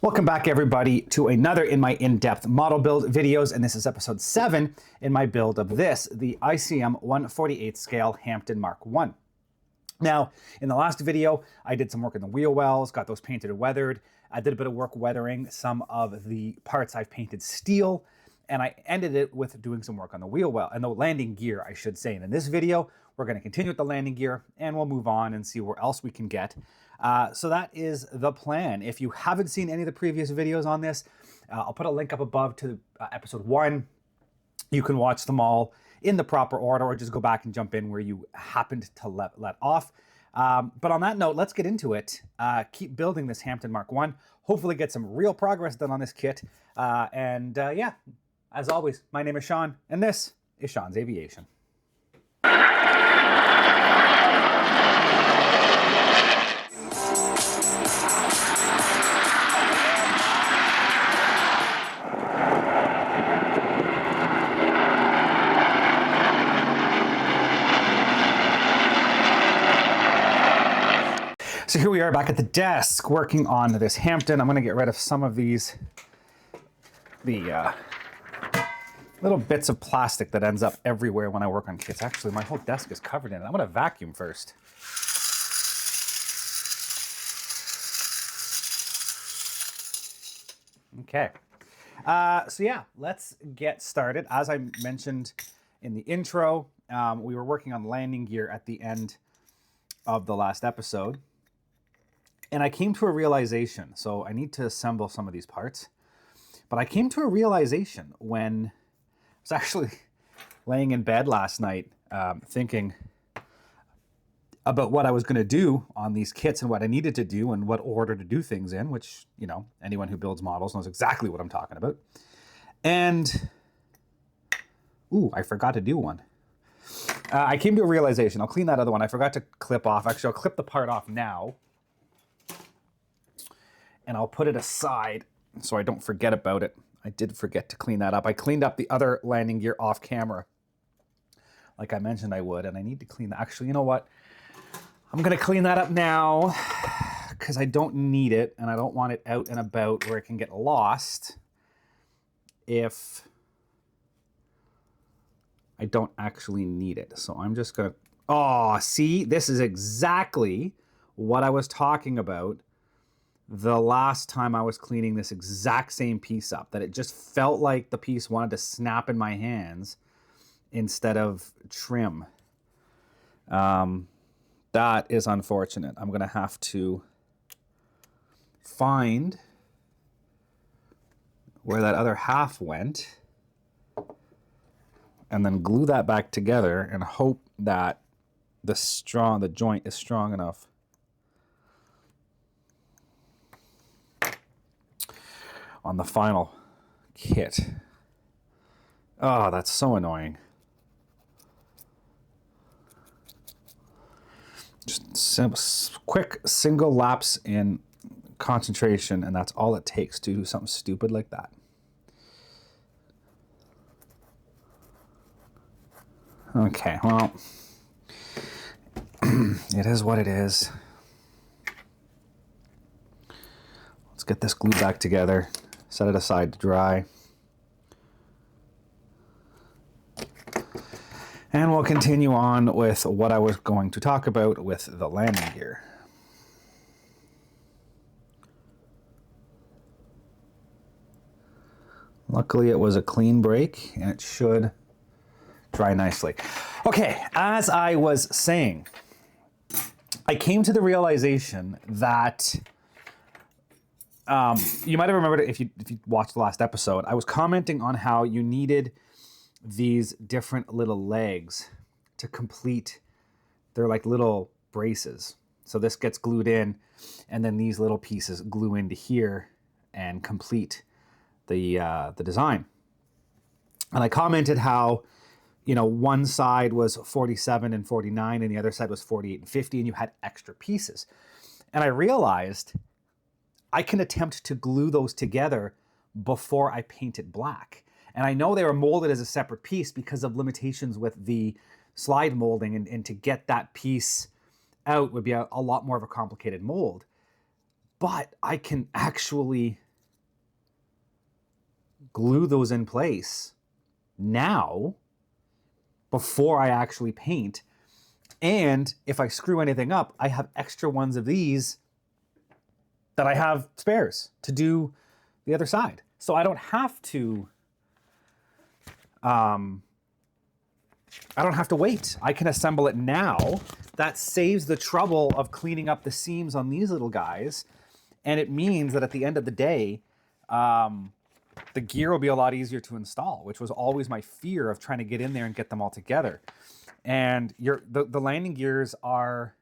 Welcome back everybody to another in my in-depth model build videos, and this is episode 7 in my build of this, the ICM 1/48 scale Hampden Mark 1. Now, in the last video, I did some work in the wheel wells, got those painted and weathered. I did a bit of work weathering some of the parts I've painted steel, and I ended it with doing some work on the wheel well, and the landing gear, I should say. And in this video, we're going to continue with the landing gear, and we'll move on and see where else we can get. So that is the plan. If you haven't seen any of the previous videos on this, I'll put a link up above to episode 1. You can watch them all in the proper order, or just go back and jump in where you happened to let off. But on that note, let's get into it. Keep building this Hampden Mark 1. Hopefully get some real progress done on this kit. Yeah, as always, my name is Sean, and this is Sean's Aviation. So here we are back at the desk working on this Hampden. I'm going to get rid of some of the little bits of plastic that ends up everywhere when I work on kits. Actually, my whole desk is covered in it. I'm going to vacuum first. Okay. So yeah, let's get started. As I mentioned in the intro, we were working on landing gear at the end of the last episode. And I came to a realization, so I need to assemble some of these parts, but I came to a realization when I was actually laying in bed last night thinking about what I was going to do on these kits and what I needed to do and what order to do things in, which, you know, anyone who builds models knows exactly what I'm talking about. And, ooh, I forgot to do one. I came to a realization. I'll clean that other one. I forgot to clip off. Actually, I'll clip the part off now. And I'll put it aside so I don't forget about it. I did forget to clean that up. I cleaned up the other landing gear off camera, like I mentioned I would, and I need to clean that. Actually, you know what? I'm gonna clean that up now because I don't need it, and I don't want it out and about where it can get lost if I don't actually need it. So I'm just gonna, oh, see, this is exactly what I was talking about the last time I was cleaning this exact same piece up, that it just felt like the piece wanted to snap in my hands instead of trim. That is unfortunate. I'm going to have to find where that other half went and then glue that back together and hope that the joint is strong enough on the final kit. Oh, that's so annoying. Just quick single lapse in concentration, and that's all it takes to do something stupid like that. Okay, well, it is what it is. Let's get this glue back together. Set it aside to dry. And we'll continue on with what I was going to talk about with the landing gear. Luckily, it was a clean break, and it should dry nicely. Okay, as I was saying, I came to the realization that you might have remembered it if you watched the last episode. I was commenting on how you needed these different little legs to complete. They're like little braces. So this gets glued in, and then these little pieces glue into here and complete the design. And I commented how, you know, one side was 47 and 49, and the other side was 48 and 50, and you had extra pieces. And I realized I can attempt to glue those together before I paint it black. And I know they were molded as a separate piece because of limitations with the slide molding, and to get that piece out would be a lot more of a complicated mold. But I can actually glue those in place now before I actually paint. And if I screw anything up, I have extra ones of these that I have spares to do the other side. So I don't have to wait. I can assemble it now. That saves the trouble of cleaning up the seams on these little guys. And it means that at the end of the day, the gear will be a lot easier to install, which was always my fear of trying to get in there and get them all together. And the landing gears are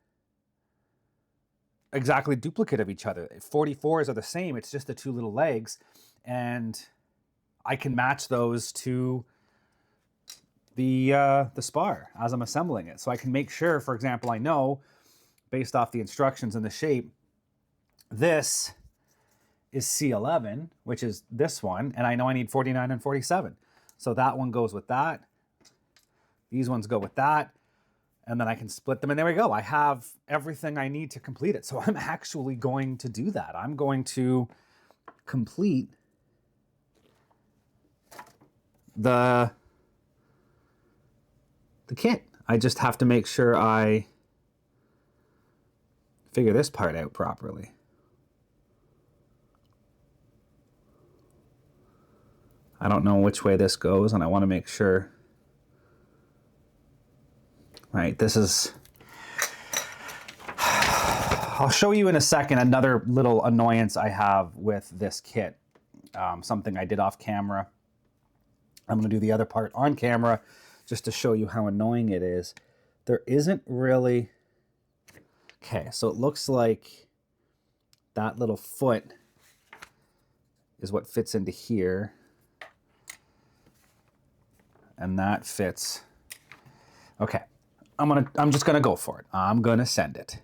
exactly duplicate of each other. 44s are the same. It's just the two little legs. And I can match those to the spar as I'm assembling it. So I can make sure, for example, I know based off the instructions and the shape, this is C11, which is this one, and I know I need 49 and 47. So that one goes with that. These ones go with that, and then I can split them, and there we go. I have everything I need to complete it. So I'm actually going to do that. I'm going to complete the kit. I just have to make sure I figure this part out properly. I don't know which way this goes, and I want to make sure. Right, this is... I'll show you in a second another little annoyance I have with this kit. Something I did off camera. I'm going to do the other part on camera just to show you how annoying it is. There isn't really... Okay, so it looks like that little foot is what fits into here. And that fits. Okay, I'm just gonna go for it. I'm gonna send it.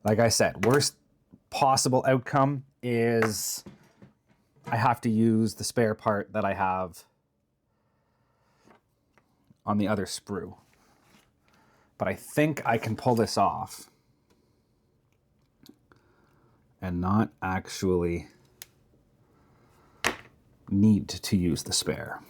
Like I said, worst possible outcome is I have to use the spare part that I have on the other sprue. But I think I can pull this off and not actually need to use the spare.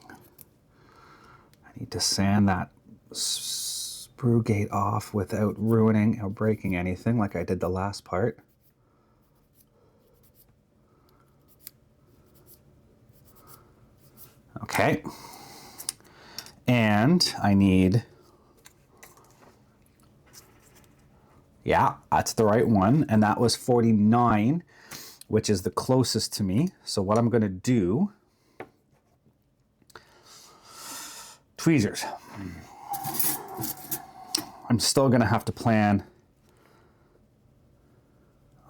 I need to sand that sprue gate off without ruining or breaking anything like I did the last part. Okay. And I need... Yeah, that's the right one. And that was 49, which is the closest to me. So what I'm going to do... Tweezers. I'm still going to have to plan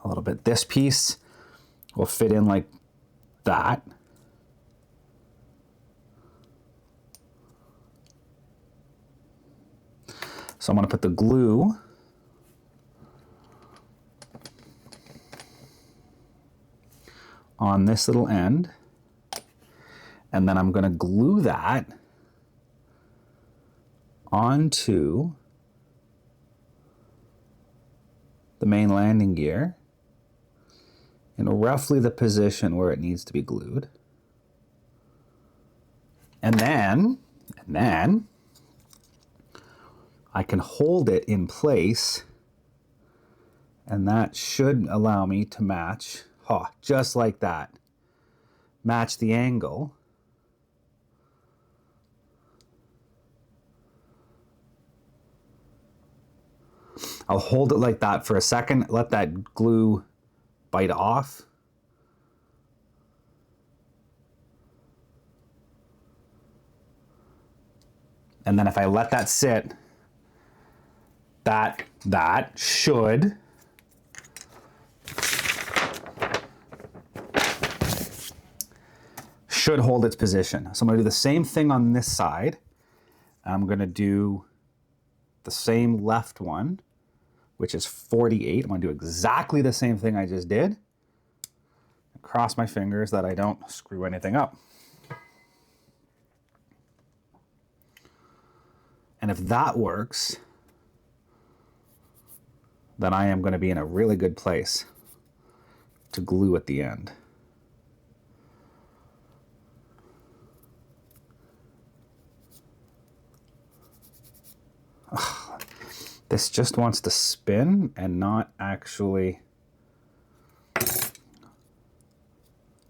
a little bit. This piece will fit in like that. So I'm going to put the glue on this little end, and then I'm going to glue that onto the main landing gear in roughly the position where it needs to be glued. And then I can hold it in place, and that should allow me to match, just like that, match the angle. I'll hold it like that for a second, let that glue bite off. And then if I let that sit, that should hold its position. So I'm going to do the same thing on this side. I'm going to do the same left one, which is 48. I'm going to do exactly the same thing I just did. Cross my fingers that I don't screw anything up. And if that works, then I am going to be in a really good place to glue at the end. This just wants to spin and not actually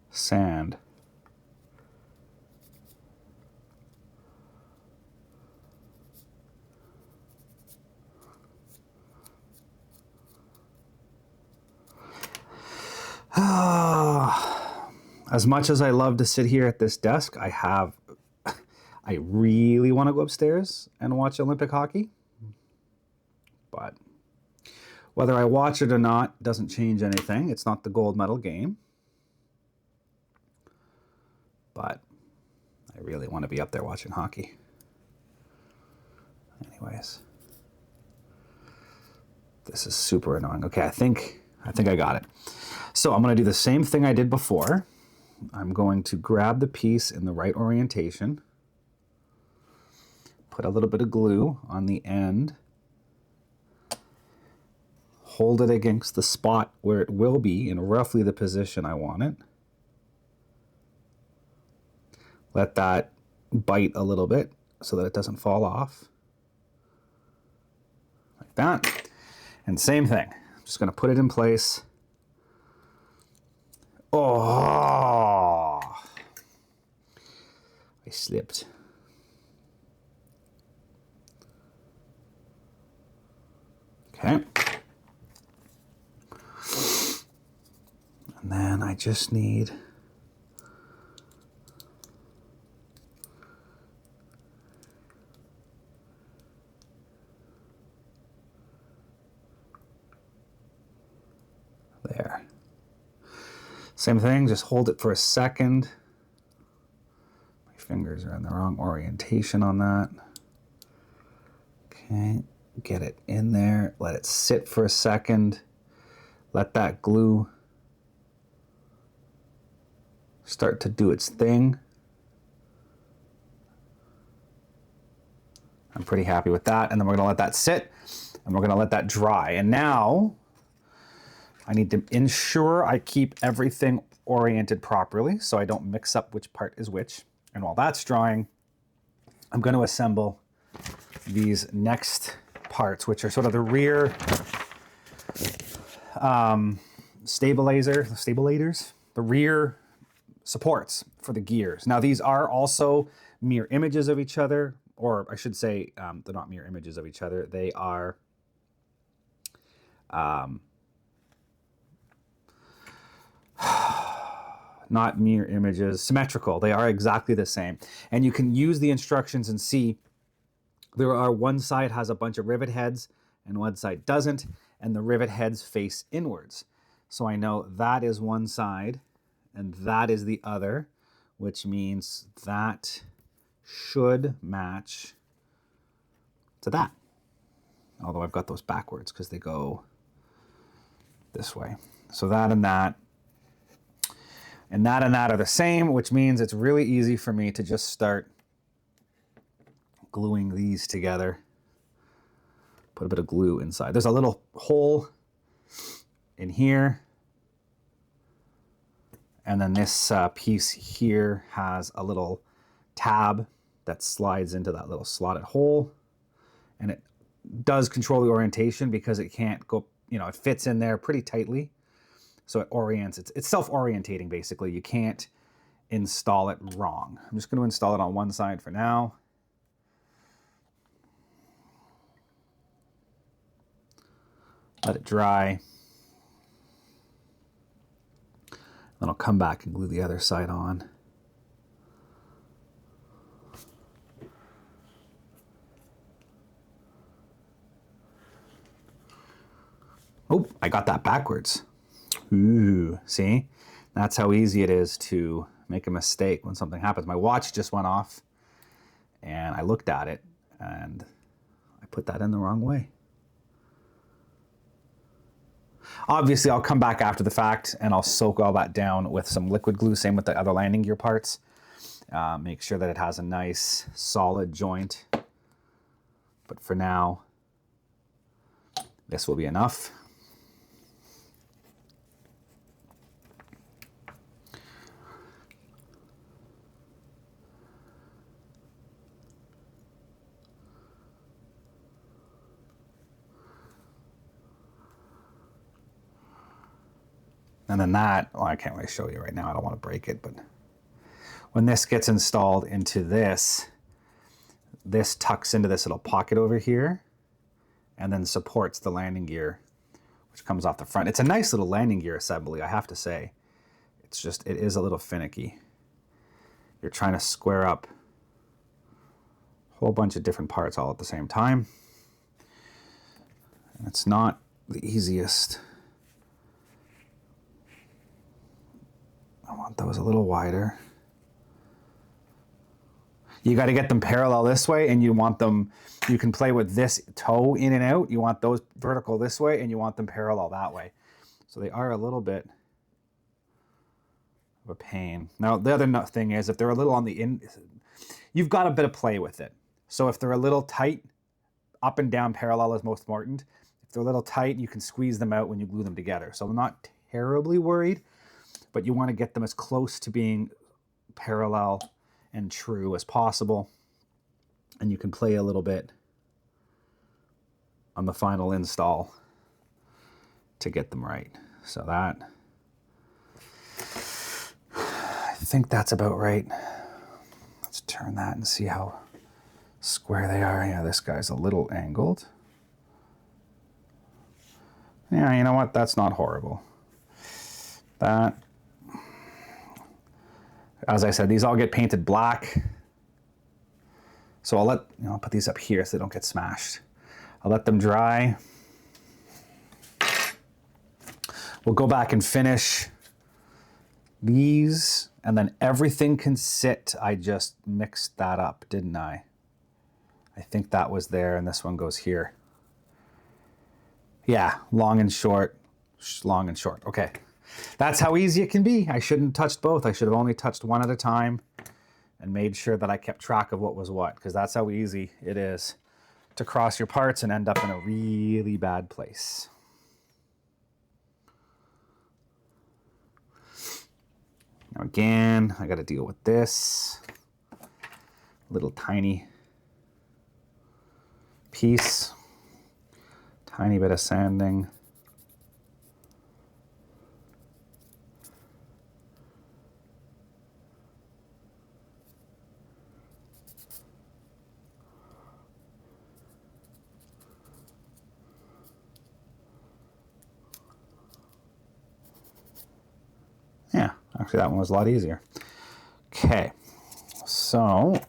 sand. As much as I love to sit here at this desk, I really want to go upstairs and watch Olympic hockey. But whether I watch it or not doesn't change anything. It's not the gold medal game. But I really want to be up there watching hockey. Anyways. This is super annoying. Okay, I think I got it. So I'm going to do the same thing I did before. I'm going to grab the piece in the right orientation. Put a little bit of glue on the end. Hold it against the spot where it will be in roughly the position I want it. Let that bite a little bit so that it doesn't fall off. Like that. And same thing. I'm just going to put it in place. Oh! I slipped. Okay. And then I just need there. Same thing, just hold it for a second. My fingers are in the wrong orientation on that. Okay, get it in there, let it sit for a second. Let that glue start to do its thing. I'm pretty happy with that. And then we're gonna let that sit and we're gonna let that dry. And now I need to ensure I keep everything oriented properly so I don't mix up which part is which. And while that's drying, I'm going to assemble these next parts, which are sort of the rear stabilators, the rear supports for the gears. Now these are also mirror images of each other, or I should say they're not mirror images of each other. They are not mirror images, symmetrical. They are exactly the same. And you can use the instructions and see there are one side has a bunch of rivet heads and one side doesn't, and the rivet heads face inwards. So I know that is one side and that is the other, which means that should match to that. Although I've got those backwards because they go this way. So that and that. And that are the same, which means it's really easy for me to just start gluing these together. Put a bit of glue inside. There's a little hole in here. And then this piece here has a little tab that slides into that little slotted hole. And it does control the orientation because it can't go, it fits in there pretty tightly. So it orients, it's self-orientating basically. You can't install it wrong. I'm just going to install it on one side for now. Let it dry. Then I'll come back and glue the other side on. Oh, I got that backwards. Ooh, see? That's how easy it is to make a mistake when something happens. My watch just went off and I looked at it and I put that in the wrong way. Obviously, I'll come back after the fact and I'll soak all that down with some liquid glue. Same with the other landing gear parts. Make sure that it has a nice solid joint. But for now, this will be enough. And then that, well, I can't really show you right now. I don't want to break it, but when this gets installed into this, this tucks into this little pocket over here and then supports the landing gear, which comes off the front. It's a nice little landing gear assembly, I have to say. It's just, it is a little finicky. You're trying to square up a whole bunch of different parts all at the same time. And it's not the easiest. I want those a little wider. You got to get them parallel this way, and you want them, you can play with this toe in and out. You want those vertical this way, and you want them parallel that way. So they are a little bit of a pain. Now, the other thing is, if they're a little on the in, you've got a bit of play with it. So if they're a little tight, up and down parallel is most important. If they're a little tight, you can squeeze them out when you glue them together. So I'm not terribly worried, but you want to get them as close to being parallel and true as possible. And you can play a little bit on the final install to get them right. So that, I think that's about right. Let's turn that and see how square they are. Yeah, this guy's a little angled. Yeah, you know what? That's not horrible. That, as I said, these all get painted black. So I'll put these up here so they don't get smashed. I'll let them dry. We'll go back and finish these, and then everything can sit. I just mixed that up, didn't I? I think that was there, and this one goes here. Yeah, long and short, long and short. Okay. That's how easy it can be. I shouldn't have touched both. I should have only touched one at a time and made sure that I kept track of what was what, because that's how easy it is to cross your parts and end up in a really bad place. Now again, I got to deal with this little tiny piece, tiny bit of sanding. Yeah, actually that one was a lot easier. Okay, so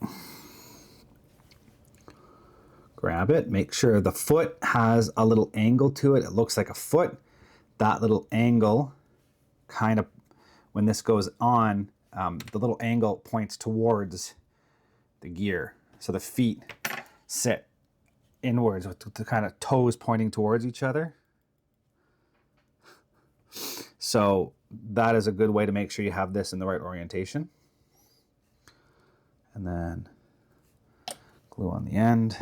grab it, make sure the foot has a little angle to it. It looks like a foot. That little angle kind of, when this goes on, the little angle points towards the gear. So the feet sit inwards with the kind of toes pointing towards each other. So that is a good way to make sure you have this in the right orientation. And then glue on the end.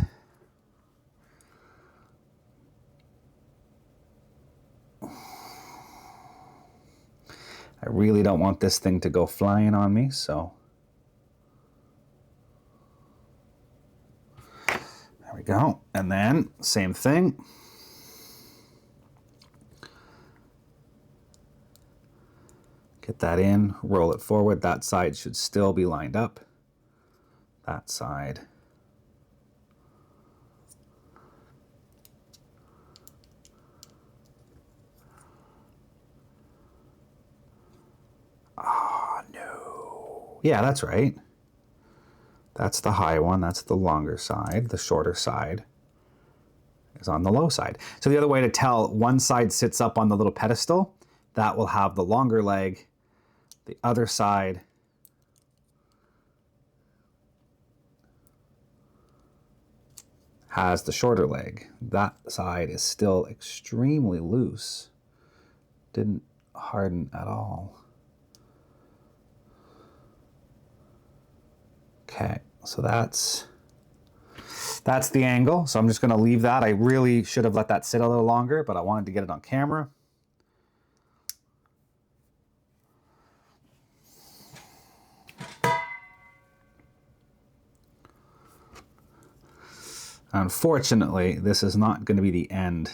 I really don't want this thing to go flying on me, so there we go. And then same thing. Get that in, roll it forward. That side should still be lined up. That side. Oh, no. Yeah, that's right. That's the high one. That's the longer side. The shorter side is on the low side. So the other way to tell, one side sits up on the little pedestal. That will have the longer leg. The other side has the shorter leg. That side is still extremely loose. Didn't harden at all. Okay, so that's the angle. So I'm just going to leave that. I really should have let that sit a little longer, but I wanted to get it on camera. Unfortunately, this is not going to be the end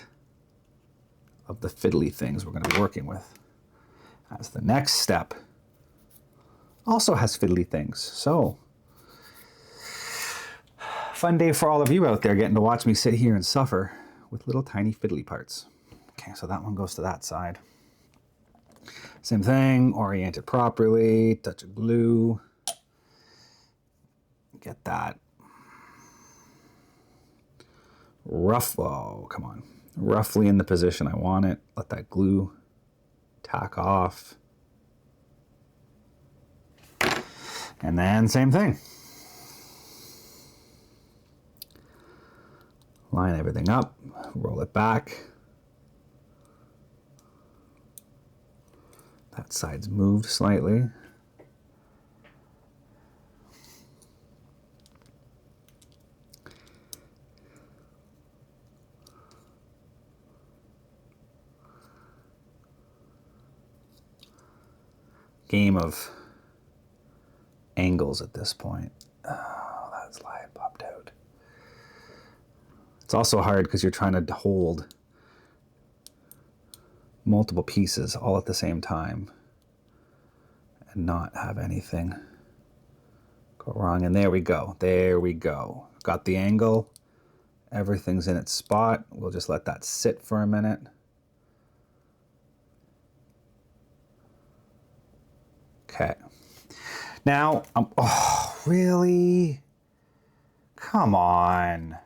of the fiddly things we're going to be working with. As the next step, also has fiddly things. So, fun day for all of you out there getting to watch me sit here and suffer with little tiny fiddly parts. Okay, so that one goes to that side. Same thing, orient it properly, touch of glue. Get that come on, roughly in the position I want it. Let that glue tack off. And then same thing. Line everything up, roll it back. That side's moved slightly. Game of angles at this point. Oh, that's why it popped out. It's also hard because you're trying to hold multiple pieces all at the same time and not have anything go wrong. And there we go. There we go. Got the angle. Everything's in its spot. We'll just let that sit for a minute. Okay. Now, oh, really? Come on.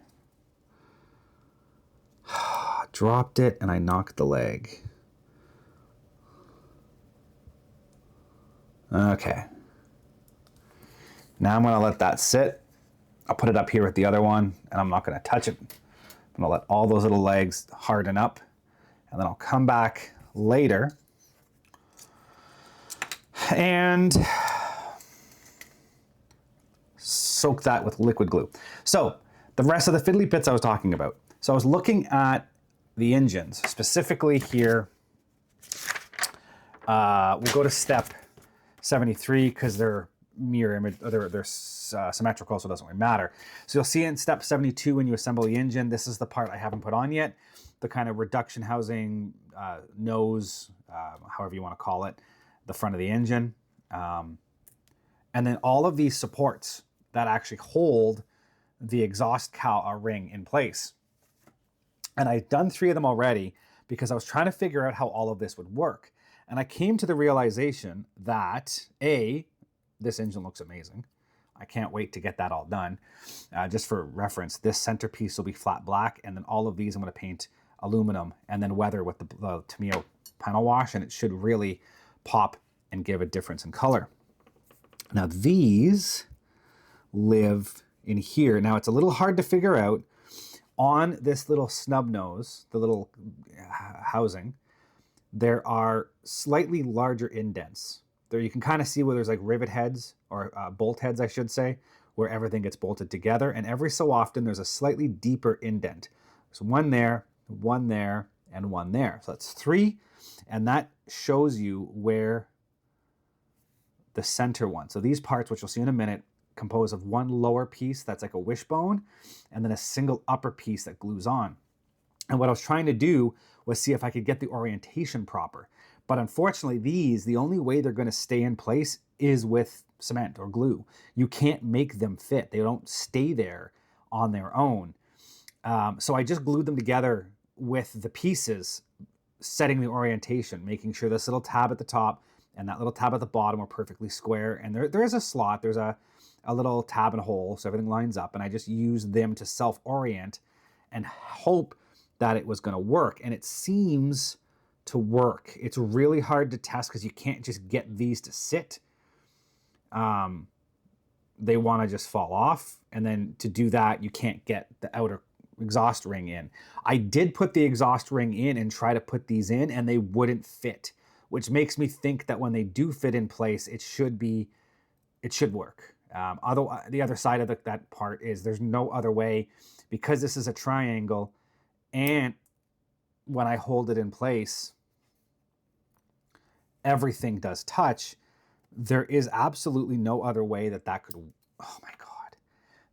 Dropped it and I knocked the leg. Okay. Now I'm going to let that sit. I'll put it up here with the other one and I'm not going to touch it. I'm going to let all those little legs harden up and then I'll come back later and soak that with liquid glue. So the rest of the fiddly bits I was talking about. So I was looking at the engines, specifically here. We'll go to step 73 because they're mirror image, they're symmetrical, so it doesn't really matter. So you'll see in step 72 when you assemble the engine, this is the part I haven't put on yet, the kind of reduction housing, nose, however you want to call it, the front of the engine. And then all of these supports that actually hold the exhaust ring in place. And I've done 3 of them already because I was trying to figure out how all of this would work. And I came to the realization that A, this engine looks amazing. I can't wait to get that all done. Just for reference, this centerpiece will be flat black, and then all of these I'm going to paint aluminum and then weather with the Tamiya panel wash, and it should really pop and give a difference in color. Now these live in here. Now it's a little hard to figure out on this little snub nose, the little housing. There are slightly larger indents. There you can kind of see where there's like rivet heads or bolt heads, I should say, where everything gets bolted together. And every so often there's a slightly deeper indent. There's one there, and one there. So that's 3. And that shows you where the center one. So these parts, which you'll see in a minute, compose of one lower piece that's like a wishbone and then a single upper piece that glues on. And what I was trying to do was see if I could get the orientation proper. But unfortunately, the only way they're going to stay in place is with cement or glue. You can't make them fit. They don't stay there on their own. So I just glued them together with the pieces, setting the orientation, making sure this little tab at the top and that little tab at the bottom are perfectly square. And there is a slot, there's a little tab and a hole, so everything lines up. And I just used them to self-orient and hope that it was going to work. And it seems to work. It's really hard to test because you can't just get these to sit. They want to just fall off. And then to do that, you can't get the outer exhaust ring in. I did put the exhaust ring in and try to put these in, and they wouldn't fit, which makes me think that when they do fit in place, it should work. The other side of that part is there's no other way, because this is a triangle, and when I hold it in place, everything does touch. There is absolutely no other way that could, oh my God.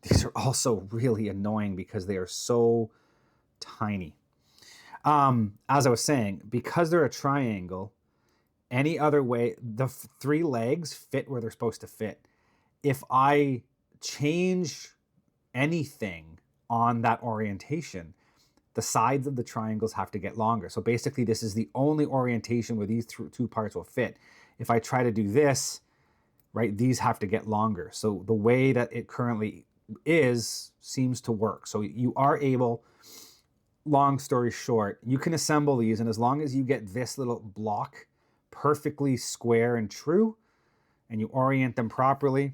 These are also really annoying because they are so tiny. As I was saying, because they're a triangle, any other way. The three legs fit where they're supposed to fit. If I change anything on that orientation, the sides of the triangles have to get longer. So basically this is the only orientation where these two parts will fit. If I try to do this, right, these have to get longer. So the way that it currently is seems to work. So you are able, long story short, you can assemble these, and as long as you get this little block perfectly square and true, and you orient them properly,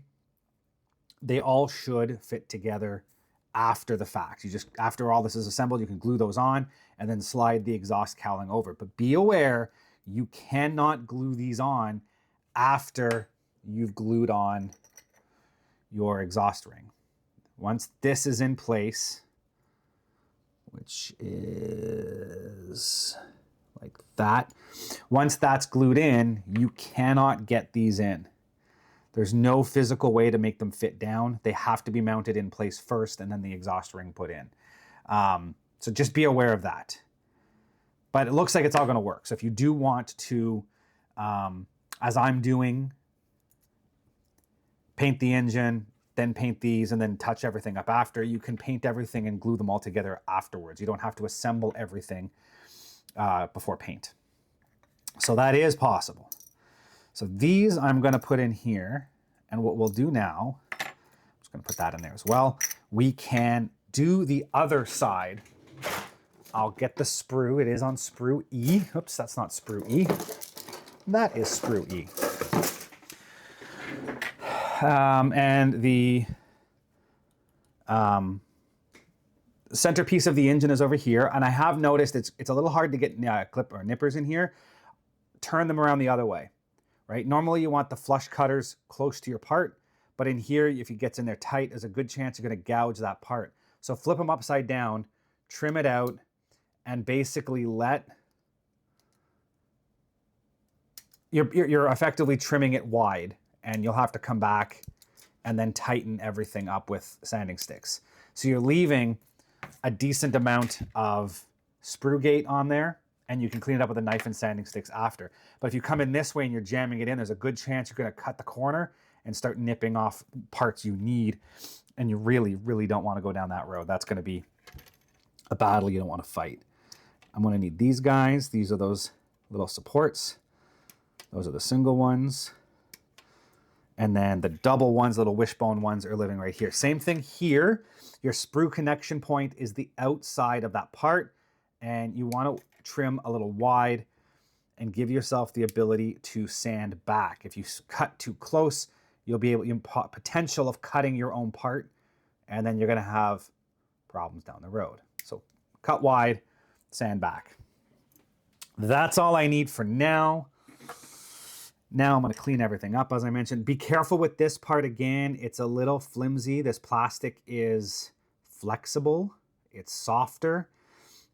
they all should fit together after the fact. You just, after all this is assembled, you can glue those on and then slide the exhaust cowling over. But be aware, you cannot glue these on after you've glued on your exhaust ring. Once this is in place, which is like that, once that's glued in, you cannot get these in. There's no physical way to make them fit down. They have to be mounted in place first and then the exhaust ring put in. So just be aware of that. But it looks like it's all gonna work. So if you do want to, as I'm doing, paint the engine, then paint these, and then touch everything up after, you can paint everything and glue them all together afterwards. You don't have to assemble everything before paint. So that is possible. So these I'm gonna put in here, and what we'll do now, I'm just gonna put that in there as well. We can do the other side. I'll get the sprue, it is on sprue E. Oops, that's not sprue E. That is sprue E. And the centerpiece of the engine is over here, and I have noticed it's a little hard to get clip or nippers in here. Turn them around the other way. Right? Normally you want the flush cutters close to your part, but in here, if it gets in there tight, there's a good chance you're gonna gouge that part. So flip them upside down, trim it out, and basically you're effectively trimming it wide, and you'll have to come back and then tighten everything up with sanding sticks. So you're leaving a decent amount of sprue gate on there, and you can clean it up with a knife and sanding sticks after. But if you come in this way and you're jamming it in, there's a good chance you're gonna cut the corner and start nipping off parts you need, and you really, really don't wanna go down that road. That's gonna be a battle you don't wanna fight. I'm gonna need these guys. These are those little supports. Those are the single ones. And then the double ones, little wishbone ones, are living right here. Same thing here. Your sprue connection point is the outside of that part, and you want to trim a little wide and give yourself the ability to sand back. If you cut too close, you'll be able, potential of cutting your own part, and then you're going to have problems down the road. So cut wide, sand back. That's all I need for now. Now I'm going to clean everything up, as I mentioned. Be careful with this part again. It's a little flimsy. This plastic is flexible. It's softer.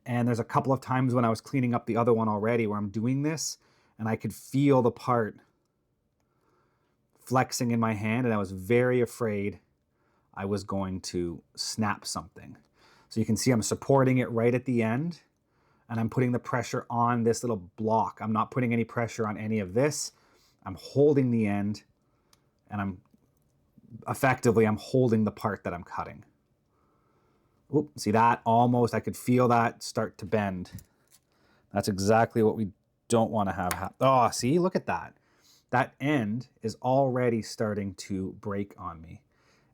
And there's a couple of times when I was cleaning up the other one already where I'm doing this, and I could feel the part flexing in my hand, and I was very afraid I was going to snap something. So you can see I'm supporting it right at the end, and I'm putting the pressure on this little block. I'm not putting any pressure on any of this. I'm holding the end, and I'm holding the part that I'm cutting. Oop, see that? Almost, I could feel that start to bend. That's exactly what we don't want to have happen. Oh, see, look at that. That end is already starting to break on me.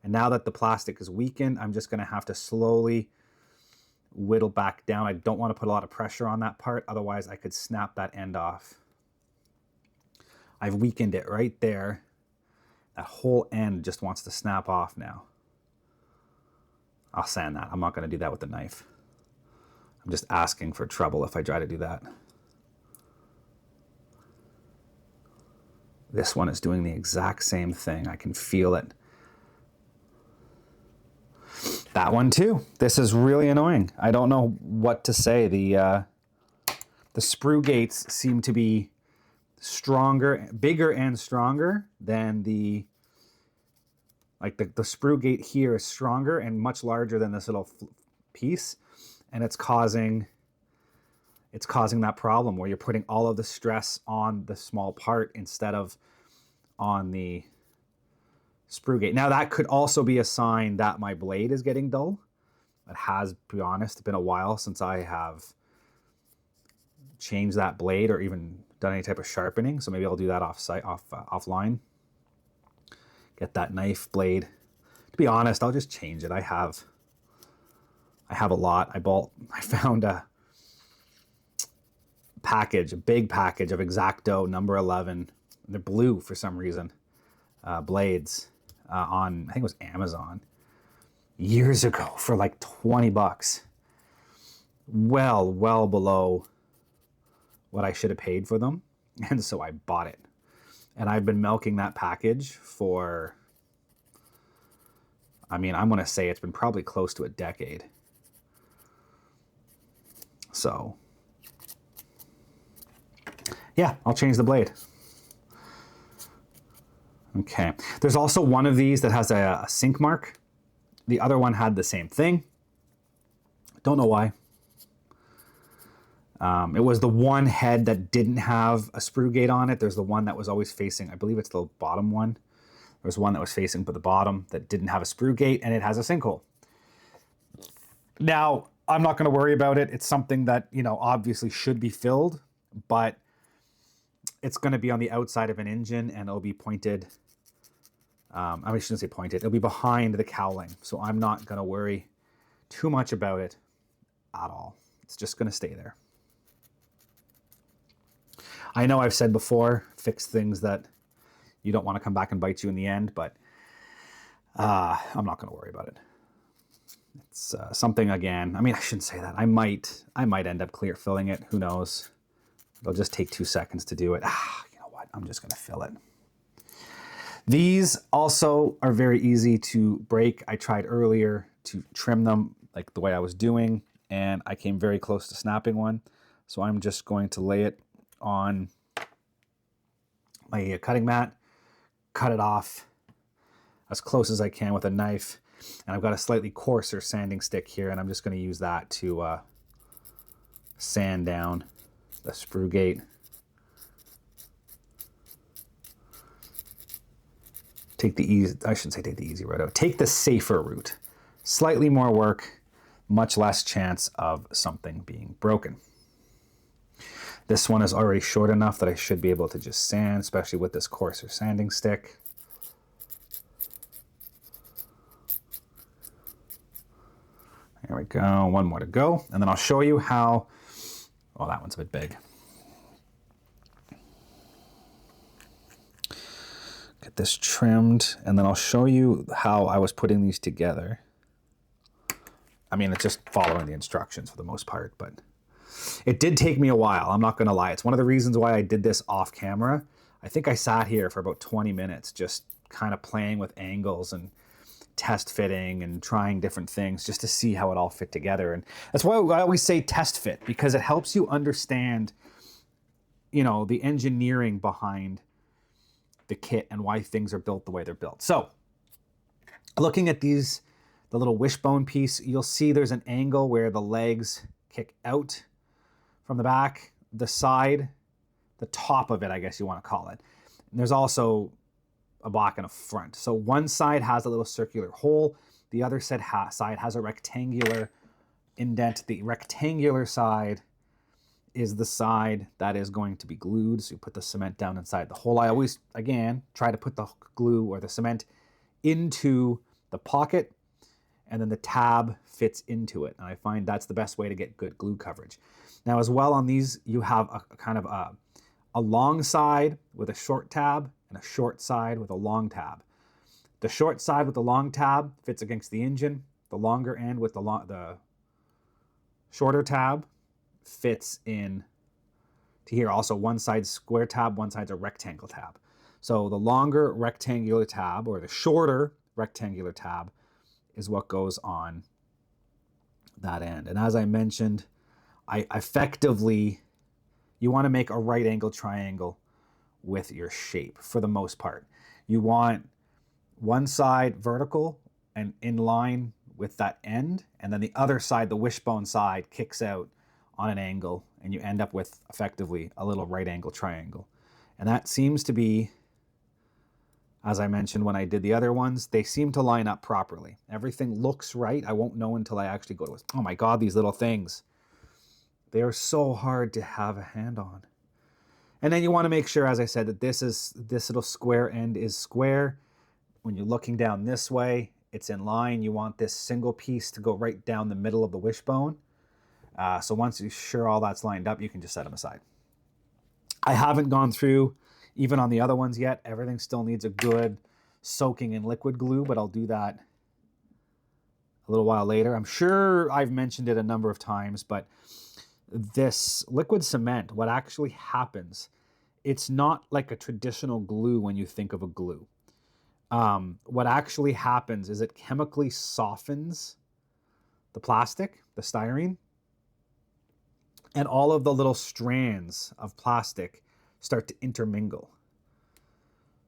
And now that the plastic is weakened, I'm just gonna have to slowly whittle back down. I don't want to put a lot of pressure on that part, otherwise I could snap that end off. I've weakened it right there. That whole end just wants to snap off now. I'll sand that. I'm not going to do that with the knife. I'm just asking for trouble if I try to do that. This one is doing the exact same thing. I can feel it. That one too. This is really annoying. I don't know what to say. The sprue gates seem to be stronger, bigger and stronger than the sprue gate here is stronger and much larger than this little piece, and it's it's causing that problem where you're putting all of the stress on the small part instead of on the sprue gate. Now that could also be a sign that my blade is getting dull. It has, to be honest, been a while since I have changed that blade or even done any type of sharpening. So maybe I'll do that offline. Get that knife blade. To be honest, I'll just change it. I have a lot. I found a package, a big package of X-Acto number 11. They're blue for some reason. Blades on, I think it was Amazon, years ago for like 20 bucks. Well below what I should have paid for them. And so I bought it. And I've been milking that package for, I mean, I'm going to say it's been probably close to a decade. So, yeah, I'll change the blade. Okay. There's also one of these that has a sink mark. The other one had the same thing. Don't know why. It was the one head that didn't have a sprue gate on it. There's the one that was always facing, I believe it's the bottom one. There was one that was facing the bottom that didn't have a sprue gate, and it has a sinkhole. Now, I'm not going to worry about it. It's something that, you know, obviously should be filled, but it's going to be on the outside of an engine, and it'll be pointed. I shouldn't say pointed. It'll be behind the cowling, so I'm not going to worry too much about it at all. It's just going to stay there. I know I've said before, fix things that you don't want to come back and bite you in the end, but I'm not going to worry about it. It's something, again, I mean, I shouldn't say that. I might end up clear filling it. Who knows? It'll just take 2 seconds to do it. You know what? I'm just going to fill it. These also are very easy to break. I tried earlier to trim them like the way I was doing, and I came very close to snapping one. So I'm just going to lay it on my cutting mat, cut it off as close as I can with a knife. And I've got a slightly coarser sanding stick here, and I'm just going to use that to sand down the sprue gate. I shouldn't say take the easy route out. Take the safer route. Slightly more work, much less chance of something being broken. This one is already short enough that I should be able to just sand, especially with this coarser sanding stick. There we go, one more to go. And then I'll show you how, oh, that one's a bit big. Get this trimmed, and then I'll show you how I was putting these together. I mean, it's just following the instructions for the most part, but it did take me a while. I'm not going to lie. It's one of the reasons why I did this off camera. I think I sat here for about 20 minutes just kind of playing with angles and test fitting and trying different things just to see how it all fit together. And that's why I always say test fit, because it helps you understand, you know, the engineering behind the kit and why things are built the way they're built. So looking at these, the little wishbone piece, you'll see there's an angle where the legs kick out from the back, the side, the top of it, I guess you want to call it. And there's also a back and a front. So one side has a little circular hole. The other side has a rectangular indent. The rectangular side is the side that is going to be glued. So you put the cement down inside the hole. I always, again, try to put the glue or the cement into the pocket, and then the tab fits into it. And I find that's the best way to get good glue coverage. Now, as well on these, you have a kind of a long side with a short tab and a short side with a long tab. The short side with the long tab fits against the engine. The longer end with the shorter tab fits in to here. Also, one side's square tab, one side's a rectangle tab. So the longer rectangular tab or the shorter rectangular tab is what goes on that end. And as I mentioned, I effectively, you want to make a right angle triangle with your shape for the most part. You want one side vertical and in line with that end, and then the other side, the wishbone side, kicks out on an angle, and you end up with effectively a little right angle triangle. And that seems to be, as I mentioned when I did the other ones, they seem to line up properly. Everything looks right. I won't know until I actually go to it. Oh my God, these little things. They are so hard to have a hand on. And then you want to make sure, as I said, that this little square end is square. When you're looking down this way, it's in line. You want this single piece to go right down the middle of the wishbone. So once you're sure all that's lined up, you can just set them aside. I haven't gone through even on the other ones yet. Everything still needs a good soaking in liquid glue, but I'll do that a little while later. I'm sure I've mentioned it a number of times, but this liquid cement, what actually happens, it's not like a traditional glue when you think of a glue. What actually happens is it chemically softens the plastic, the styrene, and all of the little strands of plastic start to intermingle.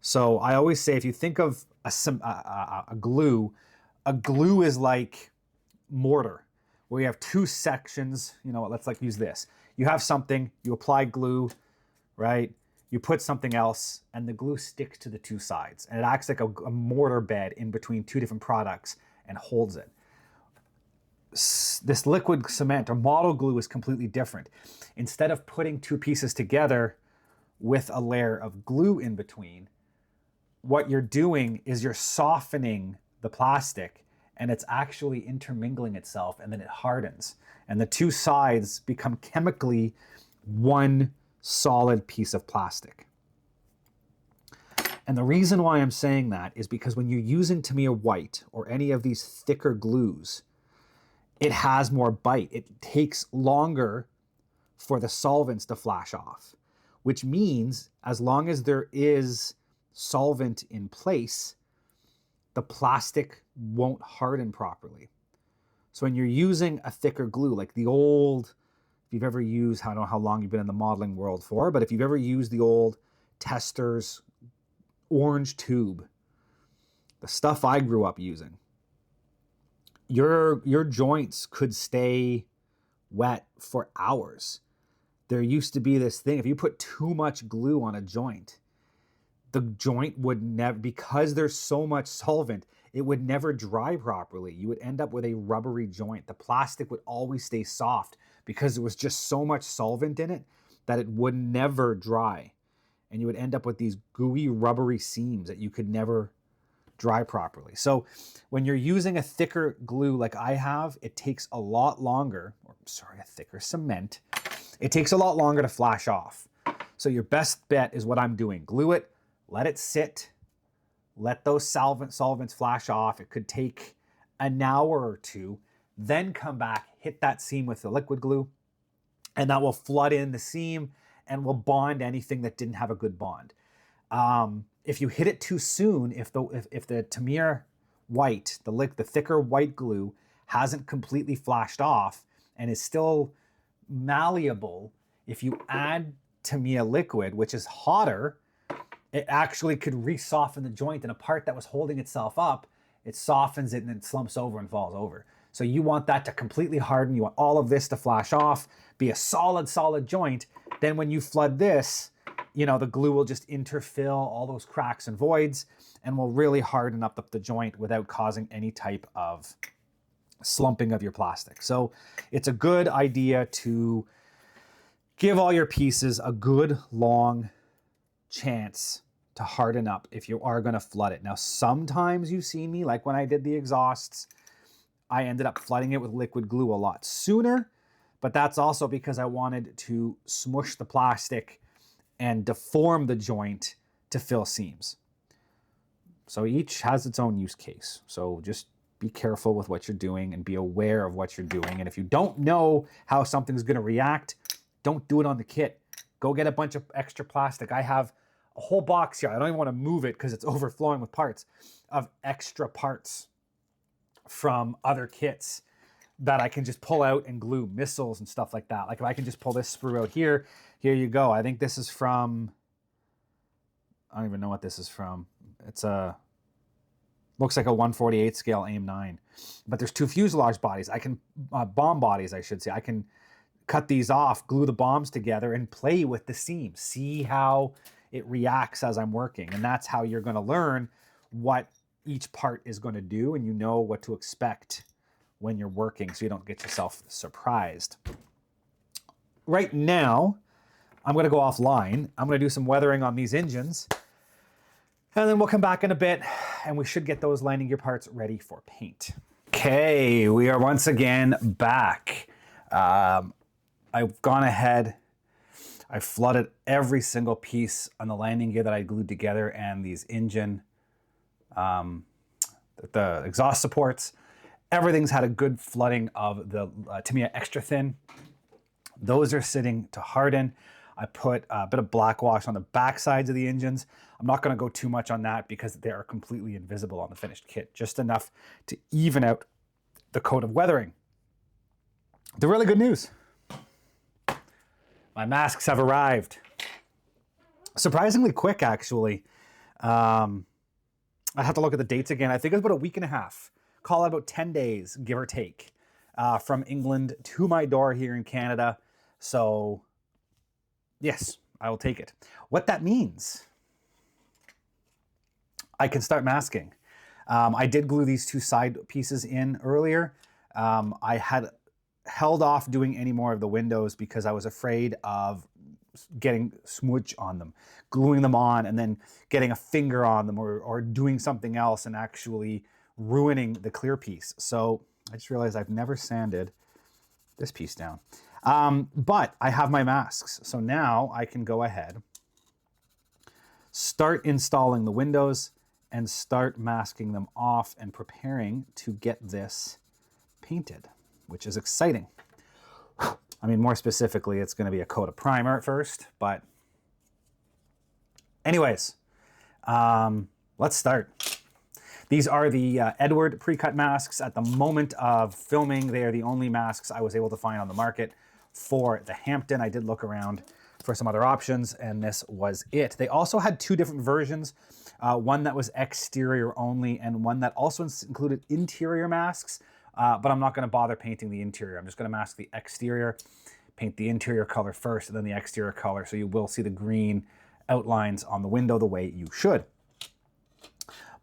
So I always say, if you think of a glue is like mortar, where you have two sections. You know what, let's like use this. You have something, you apply glue, right? You put something else, and the glue sticks to the two sides, and it acts like a mortar bed in between two different products and holds it. This liquid cement or model glue is completely different. Instead of putting two pieces together with a layer of glue in between, what you're doing is you're softening the plastic, and it's actually intermingling itself, and then it hardens. And the two sides become chemically one solid piece of plastic. And the reason why I'm saying that is because when you're using Tamiya white or any of these thicker glues, it has more bite. It takes longer for the solvents to flash off, which means as long as there is solvent in place, the plastic won't harden properly. So when you're using a thicker glue, like the old, if you've ever used, I don't know how long you've been in the modeling world for, but if you've ever used the old Testors orange tube, the stuff I grew up using, your joints could stay wet for hours. There used to be this thing, if you put too much glue on a joint, the joint would never, because there's so much solvent, it would never dry properly. You would end up with a rubbery joint. The plastic would always stay soft because there was just so much solvent in it that it would never dry. And you would end up with these gooey, rubbery seams that you could never dry properly. So when you're using a thicker glue like I have, it takes a lot longer, a thicker cement, it takes a lot longer to flash off. So your best bet is what I'm doing. Glue it, let it sit, let those solvents flash off. It could take an hour or two, then come back, hit that seam with the liquid glue, and that will flood in the seam and will bond anything that didn't have a good bond. If you hit it too soon, if the Tamiya white, the thicker white glue hasn't completely flashed off and is still malleable, if you add Tamiya liquid, which is hotter, it actually could re-soften the joint, and a part that was holding itself up, it softens it and then slumps over and falls over. So you want that to completely harden. You want all of this to flash off, be a solid joint. Then when you flood this, you know, the glue will just interfill all those cracks and voids and will really harden up the joint without causing any type of slumping of your plastic. So it's a good idea to give all your pieces a good long chance to harden up if you are going to flood it. Now, sometimes you've seen me, like when I did the exhausts, I ended up flooding it with liquid glue a lot sooner, but that's also because I wanted to smush the plastic and deform the joint to fill seams. So each has its own use case. So just be careful with what you're doing and be aware of what you're doing. And if you don't know how something's going to react, don't do it on the kit. Go get a bunch of extra plastic. I have a whole box here. I don't even want to move it because it's overflowing with parts, of extra parts from other kits that I can just pull out and glue, missiles and stuff like that. Like if I can just pull this sprue out here, here you go. I think this is from, I don't even know what this is from. It's looks like a 1/48 scale AIM 9, but there's two fuselage bodies. I can, bomb bodies, I should say. I can cut these off, glue the bombs together, and play with the seam. See how it reacts as I'm working. And that's how you're going to learn what each part is going to do, and you know what to expect when you're working so you don't get yourself surprised. Right now, I'm going to go offline. I'm going to do some weathering on these engines, and then we'll come back in a bit, and we should get those landing gear parts ready for paint. Okay, we are once again back. I've gone ahead, I flooded every single piece on the landing gear that I glued together, and these engine, the exhaust supports. Everything's had a good flooding of the Tamiya Extra Thin. Those are sitting to harden. I put a bit of black wash on the back sides of the engines. I'm not going to go too much on that because they are completely invisible on the finished kit. Just enough to even out the coat of weathering. The really good news. My masks have arrived. Surprisingly quick, actually. I have to look at the dates again. I think it's about a week and a half. Call it about 10 days, give or take, from England to my door here in Canada. So, yes, I will take it. What that means, I can start masking. I did glue these two side pieces in earlier. I had held off doing any more of the windows because I was afraid of getting smudge on them, gluing them on and then getting a finger on them or doing something else and actually ruining the clear piece. So I just realized I've never sanded this piece down. But I have my masks. So now I can go ahead, start installing the windows and start masking them off and preparing to get this painted, which is exciting. I mean, more specifically, it's going to be a coat of primer at first, but anyways, let's start. These are the Edward pre-cut masks. At the moment of filming, they are the only masks I was able to find on the market for the Hampden. I did look around for some other options, and this was it. They also had two different versions, one that was exterior only and one that also included interior masks. But I'm not going to bother painting the interior. I'm just going to mask the exterior, paint the interior color first, and then the exterior color. So you will see the green outlines on the window the way you should.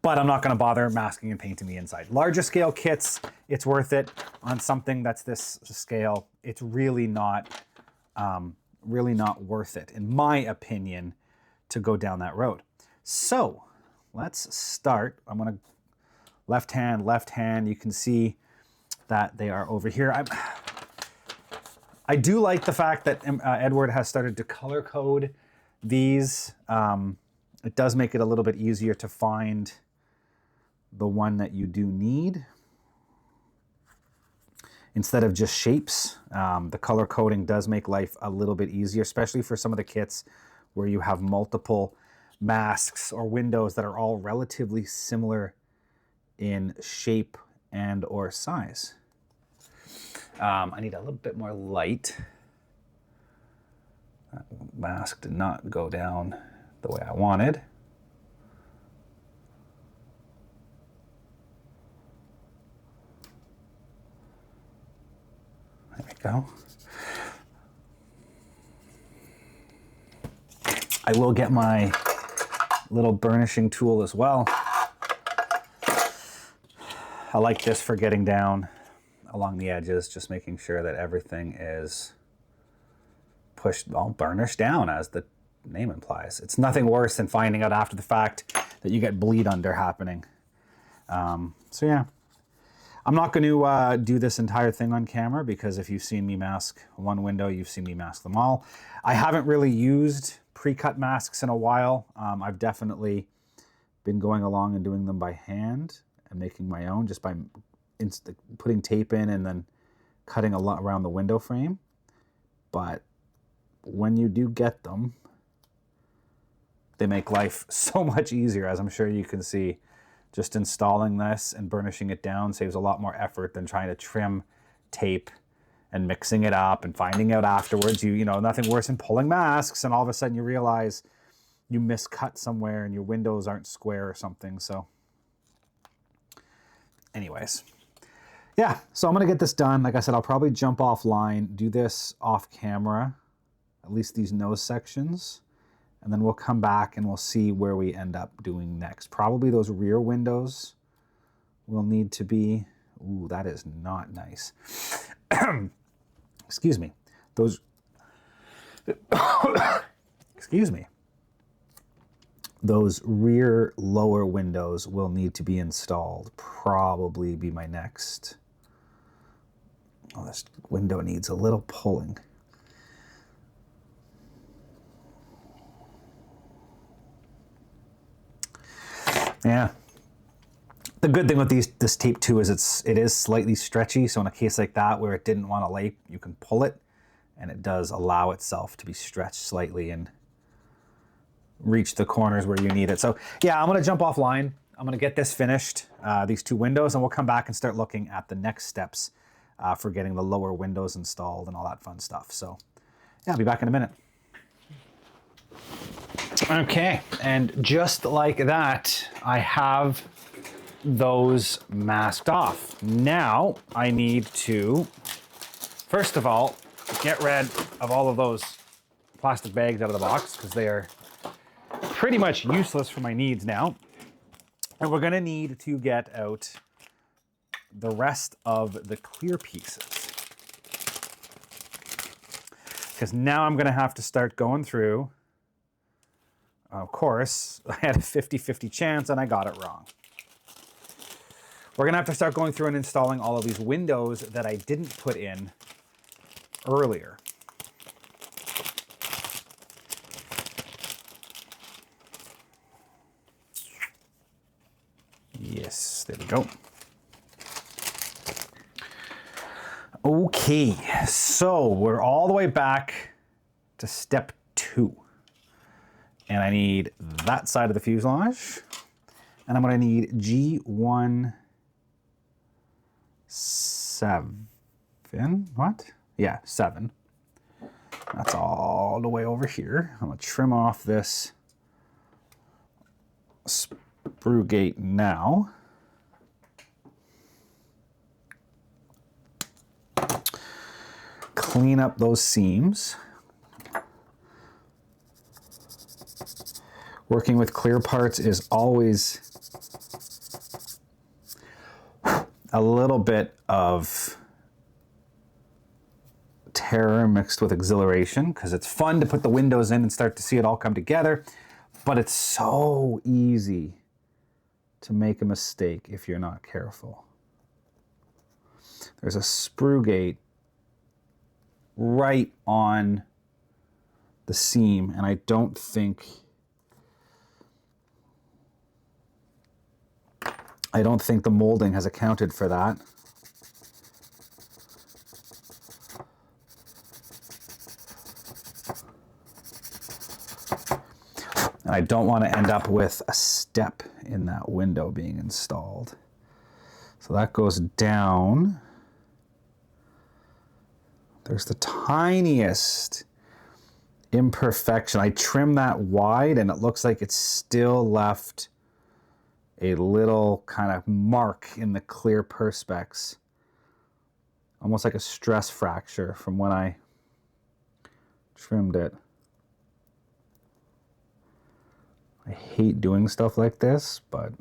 But I'm not going to bother masking and painting the inside. Larger scale kits, it's worth it. On something that's this scale, it's really not worth it, in my opinion, to go down that road. So let's start. I'm going to left hand. You can see that they are over here. I do like the fact that Edward has started to color code these. It does make it a little bit easier to find the one that you do need. Instead of just shapes, the color coding does make life a little bit easier, especially for some of the kits where you have multiple masks or windows that are all relatively similar in shape and or size. I need a little bit more light. That mask did not go down the way I wanted. There we go. I will get my little burnishing tool as well. I like this for getting down along the edges, just making sure that everything is pushed, well, burnished down, as the name implies. It's nothing worse than finding out after the fact that you get bleed under happening. So yeah, I'm not going to do this entire thing on camera because if you've seen me mask one window, you've seen me mask them all. I haven't really used pre-cut masks in a while. I've definitely been going along and doing them by hand and making my own just by putting tape in and then cutting a lot around the window frame. But when you do get them, they make life so much easier, as I'm sure you can see. Just installing this and burnishing it down saves a lot more effort than trying to trim tape and mixing it up and finding out afterwards. You know, nothing worse than pulling masks and all of a sudden you realize you miscut somewhere and your windows aren't square or something. So anyways, yeah, so I'm gonna get this done. Like I said, I'll probably jump offline, do this off camera, at least these nose sections, and then we'll come back and we'll see where we end up doing next. Probably those rear windows will need to be, ooh, that is not nice. Excuse me. Those, excuse me. Those rear lower windows will need to be installed. Probably be my next. Oh, this window needs a little pulling. Yeah. The good thing with this tape too is it is slightly stretchy. So in a case like that where it didn't want to lay, you can pull it, and it does allow itself to be stretched slightly and reach the corners where you need it. So yeah, I'm gonna jump offline. I'm gonna get this finished, these two windows, and we'll come back and start looking at the next steps for getting the lower windows installed and all that fun stuff. So yeah, I'll be back in a minute. Okay, and just like that, I have those masked off. Now I need to, first of all, get rid of all of those plastic bags out of the box because they are pretty much useless for my needs now. And we're gonna need to get out the rest of the clear pieces, because now I'm gonna have to start going through. Of course, I had a 50-50 chance and I got it wrong. We're gonna have to start going through and installing all of these windows that I didn't put in earlier. Yes, there we go. Okay, so we're all the way back to step 2. And I need that side of the fuselage. And I'm gonna need G17, what? Yeah, 7. That's all the way over here. I'm gonna trim off this sprue gate now. Clean up those seams. Working with clear parts is always a little bit of terror mixed with exhilaration, because it's fun to put the windows in and start to see it all come together, but it's so easy to make a mistake if you're not careful. There's a sprue gate right on the seam, and I don't think the molding has accounted for that. And I don't want to end up with a step in that window being installed. So that goes down. There's the tiniest imperfection. I trimmed that wide and it looks like it's still left a little kind of mark in the clear perspex, almost like a stress fracture from when I trimmed it. I hate doing stuff like this, but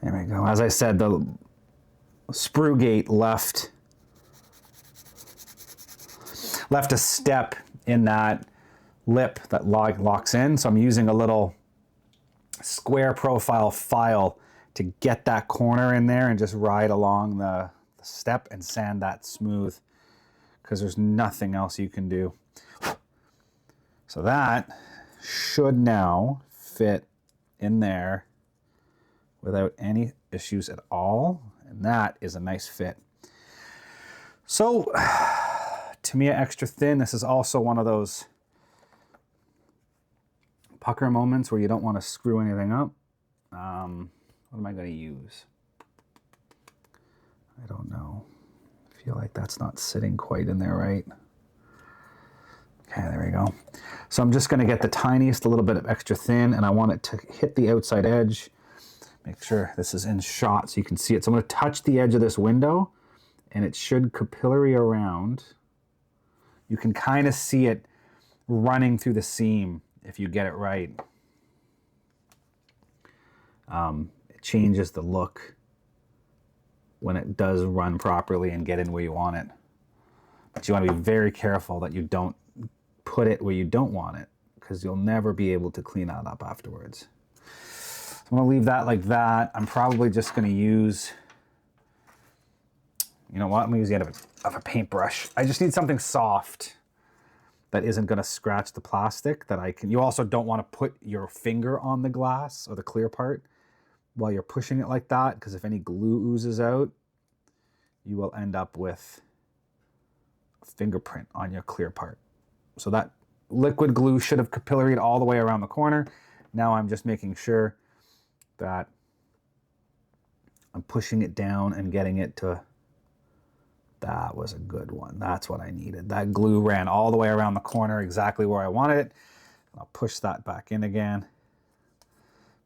there we go. As I said, the sprue gate left a step in that lip that locks in. So I'm using a little square profile file to get that corner in there and just ride along the step and sand that smooth, because there's nothing else you can do. So that should now fit in there without any issues at all. And that is a nice fit. So, Tamiya extra thin. This is also one of those pucker moments where you don't want to screw anything up. What am I going to use? I don't know. I feel like that's not sitting quite in there right. Okay, there we go. So I'm just going to get the tiniest little bit of extra thin, and I want it to hit the outside edge. Make sure this is in shot so you can see it. So I'm going to touch the edge of this window, and it should capillary around. You can kind of see it running through the seam if you get it right. It changes the look when it does run properly and get in where you want it. But you want to be very careful that you don't put it where you don't want it, because you'll never be able to clean that up afterwards. So I'm going to leave that like that. I'm probably just going to use, you know what, I'm going to use the end of a paintbrush. I just need something soft that isn't going to scratch the plastic that I can. You also don't want to put your finger on the glass or the clear part while you're pushing it like that, because if any glue oozes out, you will end up with a fingerprint on your clear part. So that liquid glue should have capillaried all the way around the corner. Now I'm just making sure that I'm pushing it down and getting it to, that was a good one. That's what I needed. That glue ran all the way around the corner exactly where I wanted it. I'll push that back in again.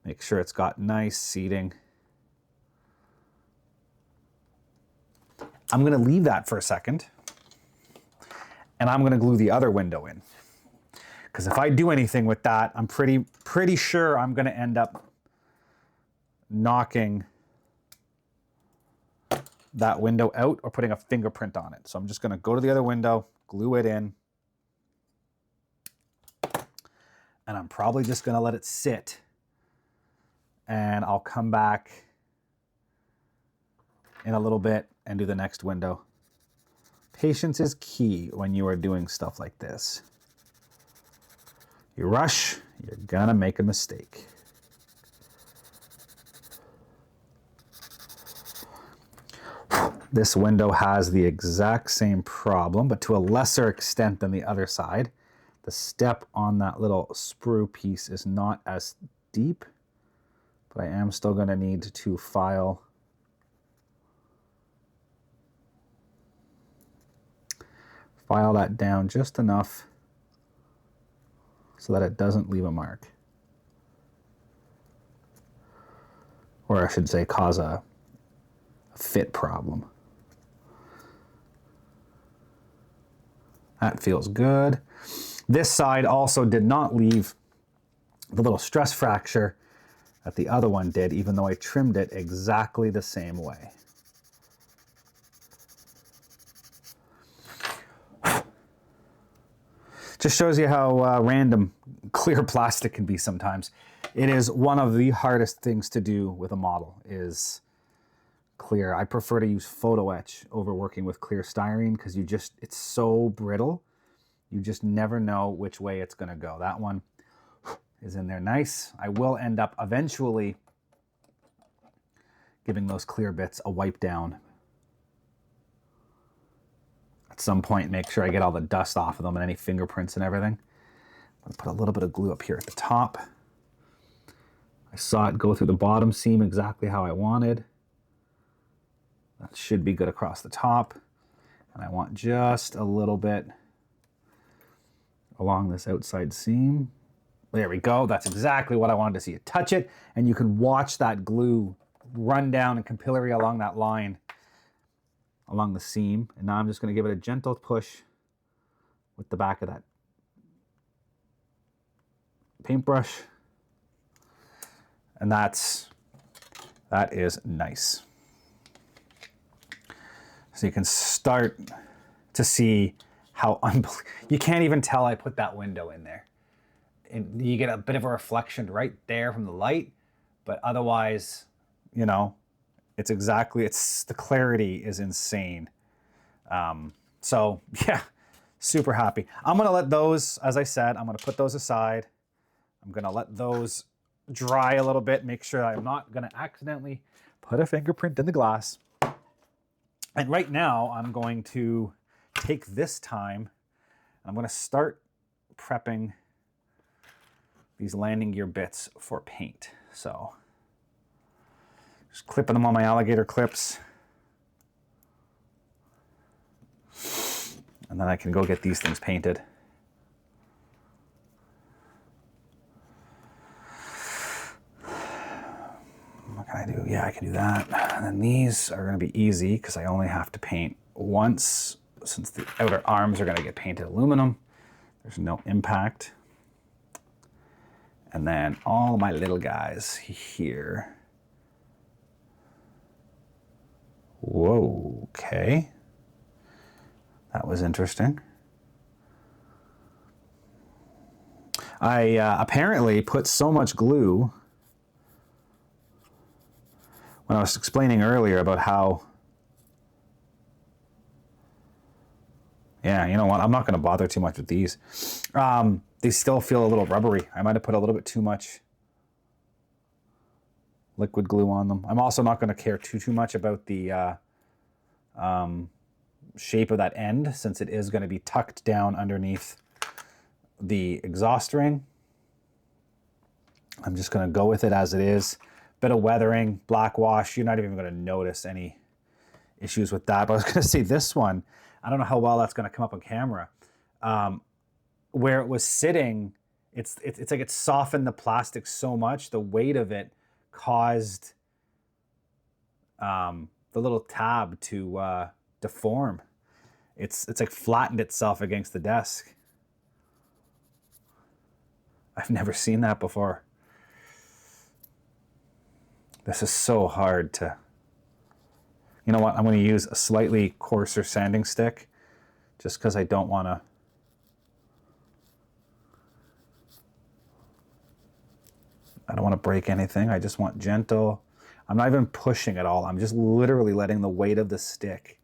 Make sure it's got nice seating. I'm going to leave that for a second, and I'm going to glue the other window in. Because if I do anything with that, I'm pretty sure I'm going to end up knocking that window out or putting a fingerprint on it. So I'm just going to go to the other window, glue it in, and I'm probably just going to let it sit, and I'll come back in a little bit and do the next window. Patience is key when you are doing stuff like this. You rush, you're gonna make a mistake. This window has the exact same problem, but to a lesser extent than the other side. The step on that little sprue piece is not as deep, but I am still gonna need to file that down just enough so that it doesn't leave a mark. Or I should say cause a fit problem. That feels good. This side also did not leave the little stress fracture that the other one did, even though I trimmed it exactly the same way. Just shows you how random clear plastic can be sometimes. It is one of the hardest things to do with a model is clear. I prefer to use photo etch over working with clear styrene because it's so brittle. You just never know which way it's going to go. That one is in there nice. I will end up eventually giving those clear bits a wipe down at some point. Make sure I get all the dust off of them and any fingerprints and everything. I'm gonna put a little bit of glue up here at the top. I saw it go through the bottom seam exactly how I wanted. That should be good across the top. And I want just a little bit along this outside seam. There we go. That's exactly what I wanted to see. You touch it and you can watch that glue run down and capillary along that line, along the seam. And now I'm just going to give it a gentle push with the back of that paintbrush. And that is nice. So you can start to see how you can't even tell I put that window in there. And you get a bit of a reflection right there from the light, but otherwise, you know, the clarity is insane. So yeah, super happy. I'm gonna let those, as I said, I'm gonna put those aside. I'm gonna let those dry a little bit, make sure I'm not gonna accidentally put a fingerprint in the glass. And right now I'm going to take this time and I'm gonna start prepping these landing gear bits for paint. So just clipping them on my alligator clips. And then I can go get these things painted. can I do? Yeah, I can do that. And then these are going to be easy because I only have to paint once, since the outer arms are going to get painted aluminum. There's no impact. And then all my little guys here. Whoa, okay. That was interesting. I apparently put so much glue when I was explaining earlier about how, yeah, you know what? I'm not going to bother too much with these. These still feel a little rubbery. I might have put a little bit too much liquid glue on them. I'm also not going to care too much about the shape of that end, since it is going to be tucked down underneath the exhaust ring. I'm just going to go with it as it is. Bit of weathering, black wash. You're not even going to notice any issues with that. But I was going to say this one, I don't know how well that's going to come up on camera. Where it was sitting, it's like it softened the plastic so much, the weight of it caused the little tab to deform. It's like flattened itself against the desk. I've never seen that before. This is so hard to... You know what? I'm going to use a slightly coarser sanding stick just because I don't want to... I don't want to break anything. I just want gentle. I'm not even pushing at all. I'm just literally letting the weight of the stick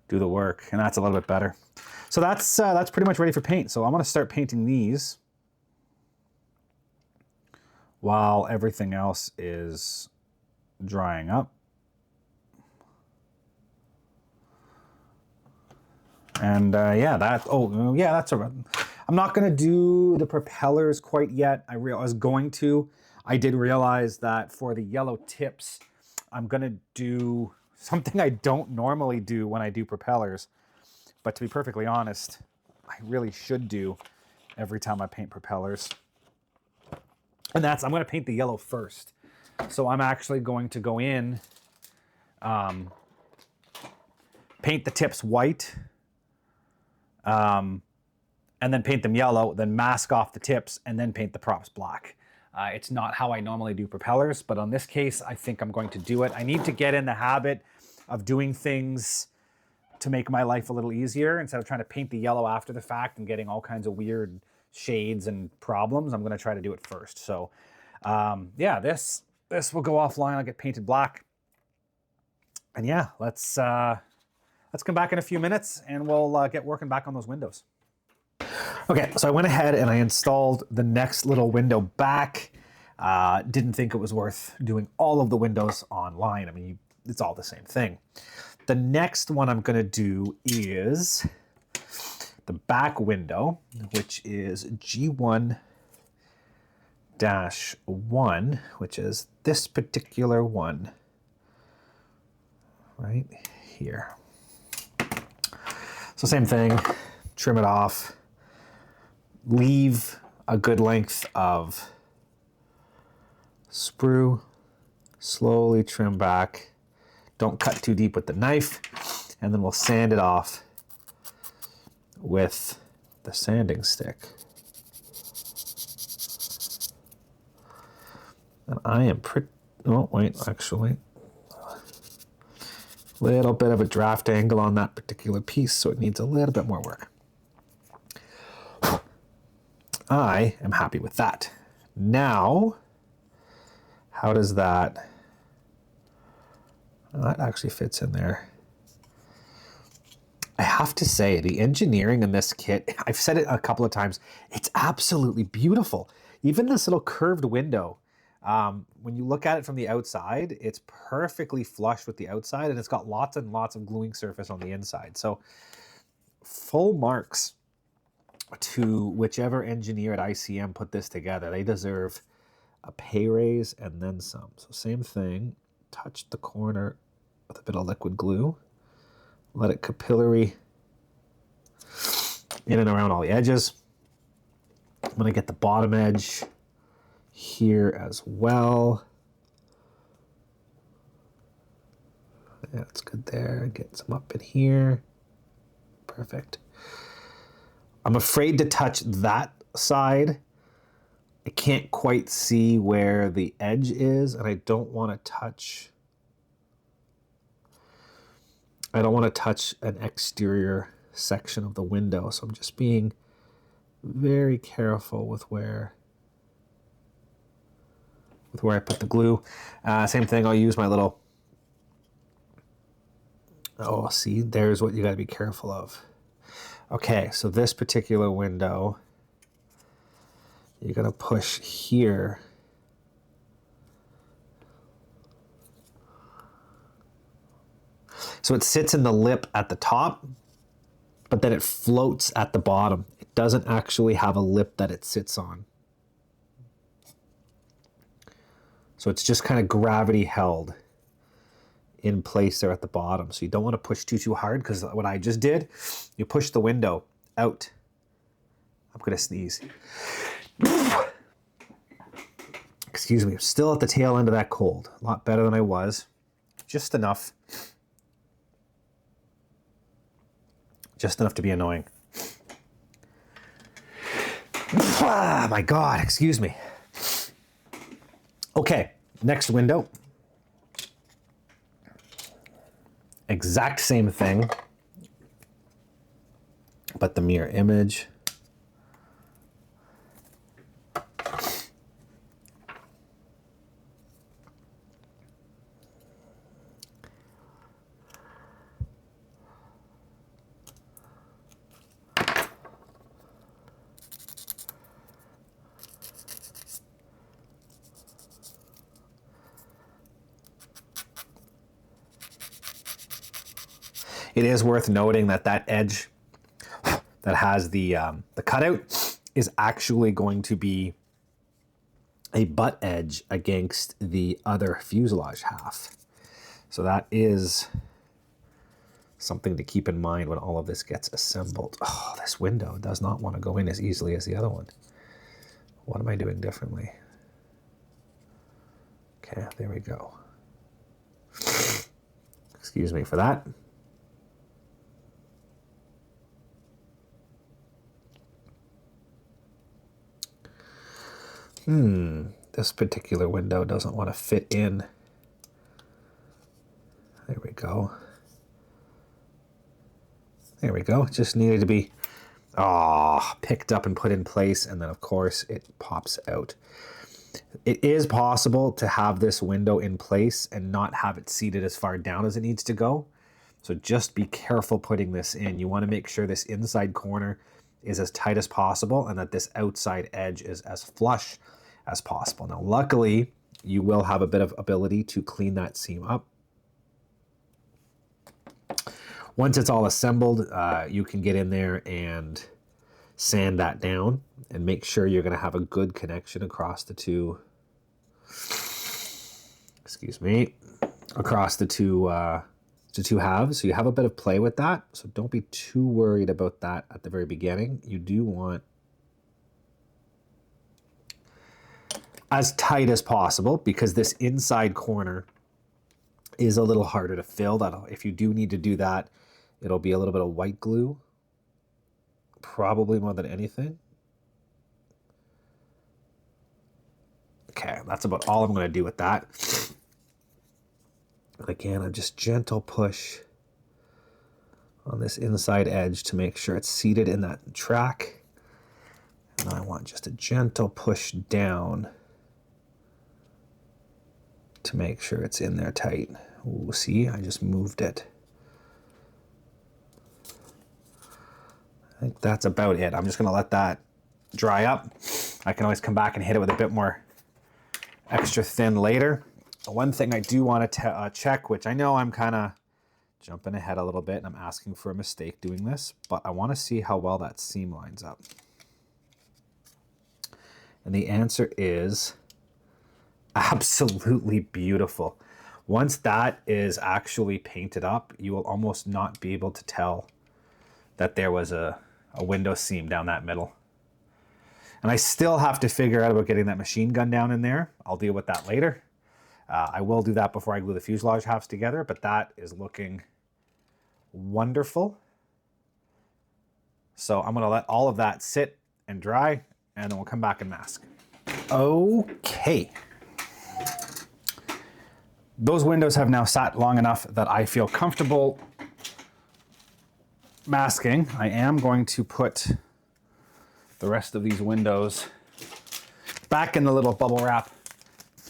do the work, and that's a little bit better. So that's pretty much ready for paint. So I'm going to start painting these while everything else is drying up. And yeah, that's all right. I'm not going to do the propellers quite yet. I was going to. I did realize that for the yellow tips, I'm going to do something I don't normally do when I do propellers. But to be perfectly honest, I really should do every time I paint propellers. And that's, I'm going to paint the yellow first. So I'm actually going to go in, paint the tips white, and then paint them yellow, then mask off the tips, and then paint the props black. It's not how I normally do propellers, but on this case, I think I'm going to do it. I need to get in the habit of doing things to make my life a little easier instead of trying to paint the yellow after the fact and getting all kinds of weird shades and problems. I'm going to try to do it first. So yeah, this will go offline. I'll get painted black. And yeah, let's come back in a few minutes and we'll get working back on those windows. Okay, so I went ahead and I installed the next little window back. Didn't think it was worth doing all of the windows online. I mean, it's all the same thing. The next one I'm going to do is the back window, which is G1-1, which is this particular one right here. So same thing, trim it off, leave a good length of sprue, slowly trim back. Don't cut too deep with the knife, and then we'll sand it off with the sanding stick. And I am oh wait, actually, little bit of a draft angle on that particular piece, so it needs a little bit more work. I am happy with that. Now, how does that... That actually fits in there. I have to say, the engineering in this kit, I've said it a couple of times, it's absolutely beautiful. Even this little curved window, when you look at it from the outside, it's perfectly flush with the outside, and it's got lots and lots of gluing surface on the inside. So full marks to whichever engineer at ICM put this together. They deserve a pay raise and then some. So same thing. Touch the corner with a bit of liquid glue. Let it capillary in and around all the edges. I'm going to get the bottom edge here as well. Yeah, that's good there. Get some up in here. Perfect. I'm afraid to touch that side. I can't quite see where the edge is, and I don't want to touch an exterior section of the window. So I'm just being very careful with where I put the glue. Same thing, I'll use my little, oh, see, there's what you got to be careful of. Okay, so this particular window, you're going to push here. So it sits in the lip at the top, but then it floats at the bottom. It doesn't actually have a lip that it sits on. So it's just kind of gravity held in place there at the bottom. So you don't want to push too hard, because what I just did, you push the window out. I'm going to sneeze. Excuse me, I'm still at the tail end of that cold. A lot better than I was. Just enough. Just enough to be annoying. Ah, my God, excuse me. Okay, next window. Exact same thing, but the mirror image. It is worth noting that that edge that has the cutout is actually going to be a butt edge against the other fuselage half. So that is something to keep in mind when all of this gets assembled. Oh, this window does not want to go in as easily as the other one. What am I doing differently? Okay, there we go. Excuse me for that. This particular window doesn't want to fit in. There we go. There we go. It just needed to be picked up and put in place, and then of course it pops out. It is possible to have this window in place and not have it seated as far down as it needs to go. So just be careful putting this in. You want to make sure this inside corner is as tight as possible and that this outside edge is as flush as possible. Now, luckily, you will have a bit of ability to clean that seam up. Once it's all assembled, you can get in there and sand that down and make sure you're going to have a good connection across the two, across the two halves. So you have a bit of play with that. So don't be too worried about that at the very beginning. You do want as tight as possible, because this inside corner is a little harder to fill. If you do need to do that, it'll be a little bit of white glue, probably more than anything. Okay, that's about all I'm going to do with that. And again, a just gentle push on this inside edge to make sure it's seated in that track. And I want just a gentle push down to make sure it's in there tight. Ooh, see, I just moved it. I think that's about it. I'm just going to let that dry up. I can always come back and hit it with a bit more extra thin later. One thing I do want to check, which I know I'm kind of jumping ahead a little bit and I'm asking for a mistake doing this, but I want to see how well that seam lines up. And the answer is absolutely beautiful. Once that is actually painted up, you will almost not be able to tell that there was a window seam down that middle. And I still have to figure out about getting that machine gun down in there. I'll deal with that later. I will do that before I glue the fuselage halves together, but that is looking wonderful. So I'm gonna let all of that sit and dry, and then we'll come back and mask. Okay. Those windows have now sat long enough that I feel comfortable masking. I am going to put the rest of these windows back in the little bubble wrap,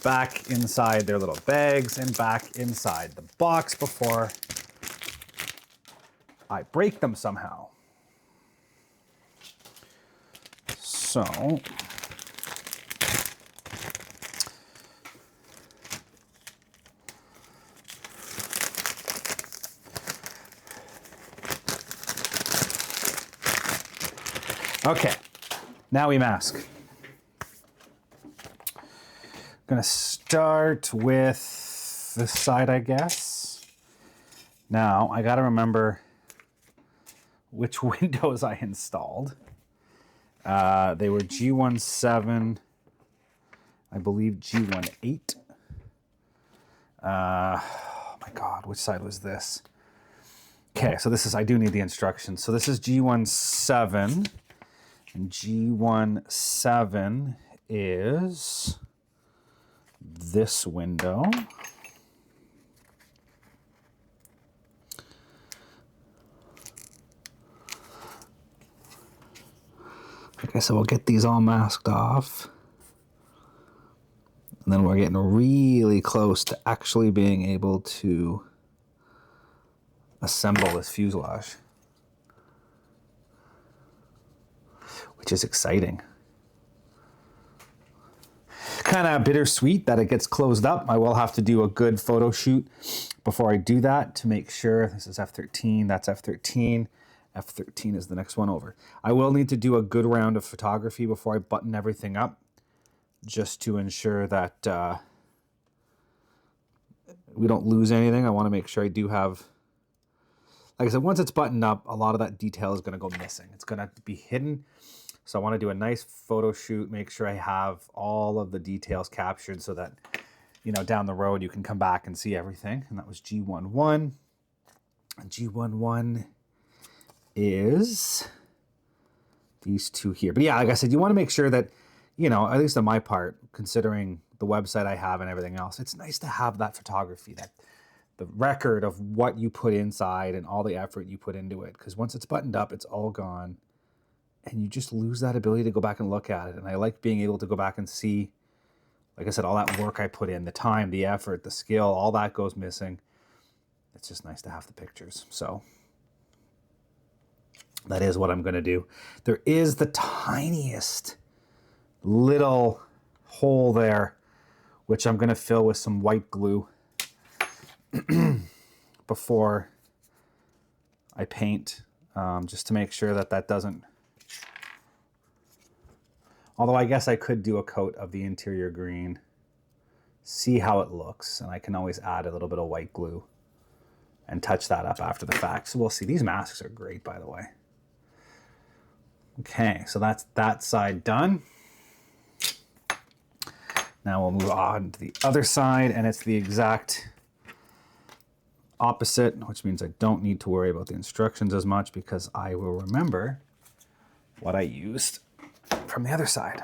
back inside their little bags, and back inside the box before I break them somehow. So, okay, now we mask. Gonna start with this side, I guess. Now, I gotta remember which windows I installed. They were G17, I believe G18. Oh my God, which side was this? Okay, so this is, I do need the instructions. So this is G17, and G17 is this window. Okay, so we'll get these all masked off. And then we're getting really close to actually being able to assemble this fuselage, which is exciting. Kind of bittersweet that it gets closed up. I will have to do a good photo shoot before I do that to make sure. This is F13, that's F13. F13 is the next one over. I will need to do a good round of photography before I button everything up, just to ensure that we don't lose anything. I want to make sure I do have, like I said, once it's buttoned up, a lot of that detail is going to go missing. It's going to be hidden. So I want to do a nice photo shoot, make sure I have all of the details captured so that, you know, down the road you can come back and see everything. And that was G11. And G11 is these two here. But yeah, like I said, you want to make sure that, you know, at least on my part, considering the website I have and everything else, it's nice to have that photography, that the record of what you put inside and all the effort you put into it. Because once it's buttoned up, it's all gone. And you just lose that ability to go back and look at it. And I like being able to go back and see, like I said, all that work I put in, the time, the effort, the skill, all that goes missing. It's just nice to have the pictures. So that is what I'm going to do. There is the tiniest little hole there, which I'm going to fill with some white glue before I paint, just to make sure that that doesn't. Although I guess I could do a coat of the interior green, see how it looks, and I can always add a little bit of white glue and touch that up after the fact. So we'll see. These masks are great, by the way. Okay, so that's that side done. Now we'll move on to the other side, and it's the exact opposite, which means I don't need to worry about the instructions as much because I will remember what I used from the other side.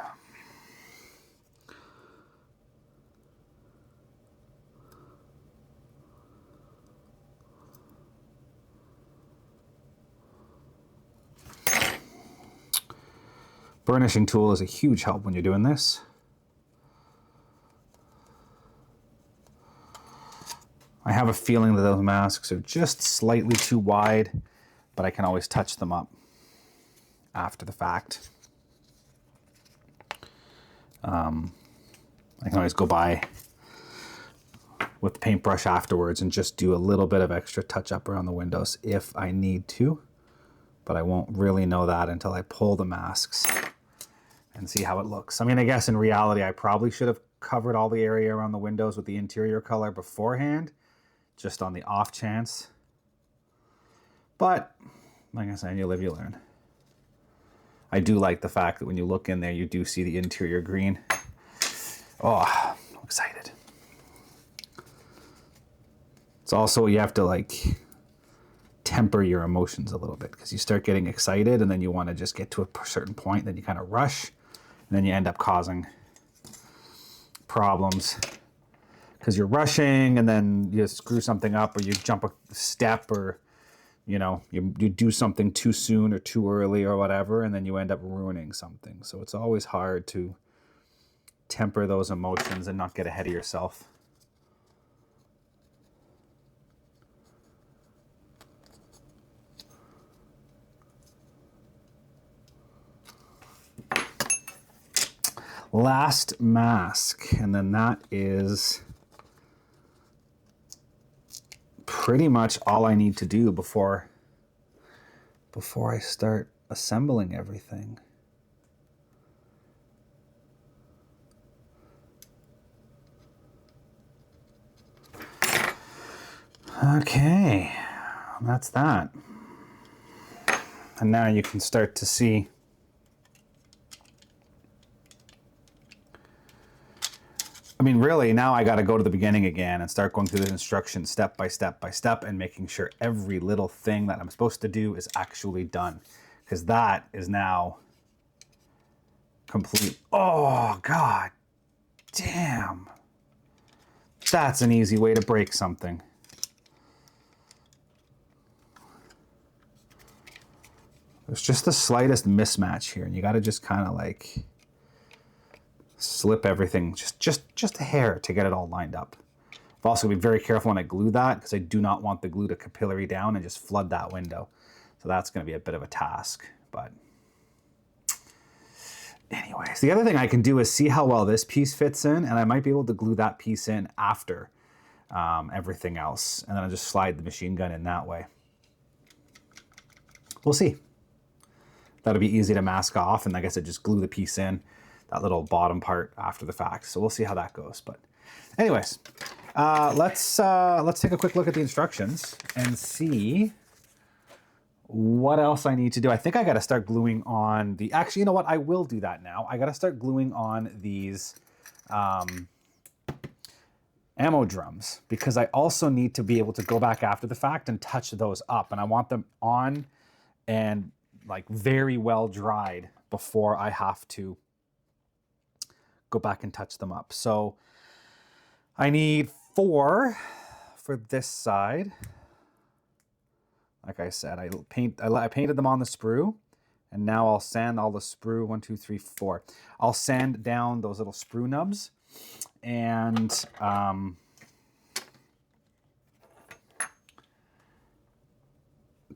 Burnishing tool is a huge help when you're doing this. I have a feeling that those masks are just slightly too wide, but I can always touch them up after the fact. I can always go by with the paintbrush afterwards and just do a little bit of extra touch up around the windows if I need to, but I won't really know that until I pull the masks and see how it looks. I mean, I guess in reality, I probably should have covered all the area around the windows with the interior color beforehand, just on the off chance. But like I said, you live, you learn. I do like the fact that when you look in there, you do see the interior green. Oh, I'm excited. It's also, you have to like temper your emotions a little bit, because you start getting excited and then you want to just get to a certain point, then you kind of rush, and then you end up causing problems because you're rushing, and then you screw something up, or you jump a step, or you know, you do something too soon or too early or whatever, and then you end up ruining something. So it's always hard to temper those emotions and not get ahead of yourself. Last mask, and then that is pretty much all I need to do before I start assembling everything. Okay, that's that. And now you can start to see I mean, really, now I got to go to the beginning again and start going through the instructions step by step by step and making sure every little thing that I'm supposed to do is actually done. Because that is now complete. Oh, God damn. That's an easy way to break something. There's just the slightest mismatch here, and you got to just kind of like slip everything just a hair to get it all lined up. I've also got to be very careful when I glue that, because I do not want the glue to capillary down and just flood that window. So that's going to be a bit of a task. But anyways, the other thing I can do is see how well this piece fits in, and I might be able to glue that piece in after everything else, and then I'll just slide the machine gun in that way. We'll see. That'll be easy to mask off, and like I said, just glue the piece in, that little bottom part after the fact. So we'll see how that goes. But anyways, let's take a quick look at the instructions and see what else I need to do. I think I got to start gluing on the, actually, you know what? I will do that now. I got to start gluing on these ammo drums, because I also need to be able to go back after the fact and touch those up. And I want them on and like very well dried before I have to go back and touch them up. So I need 4 for this side. Like I said, I painted them on the sprue, and now I'll sand all the sprue. 1, 2, 3, 4. I'll sand down those little sprue nubs and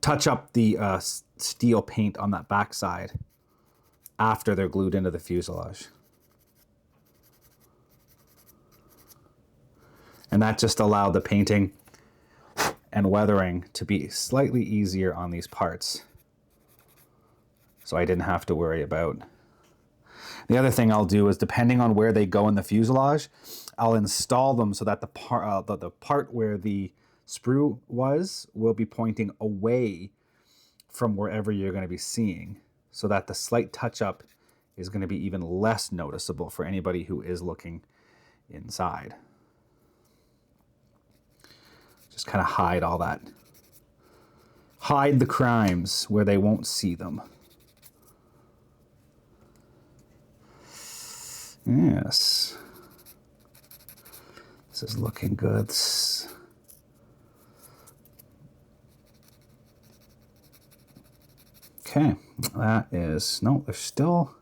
touch up the steel paint on that back side after they're glued into the fuselage. And that just allowed the painting and weathering to be slightly easier on these parts, so I didn't have to worry about. The other thing I'll do is, depending on where they go in the fuselage, I'll install them so that the part where the sprue will be pointing away from wherever you're going to be seeing, so that the slight touch-up is going to be even less noticeable for anybody who is looking inside. Just kind of hide all that. Hide the crimes where they won't see them. Yes. This is looking good. Okay, that is, no, there's still,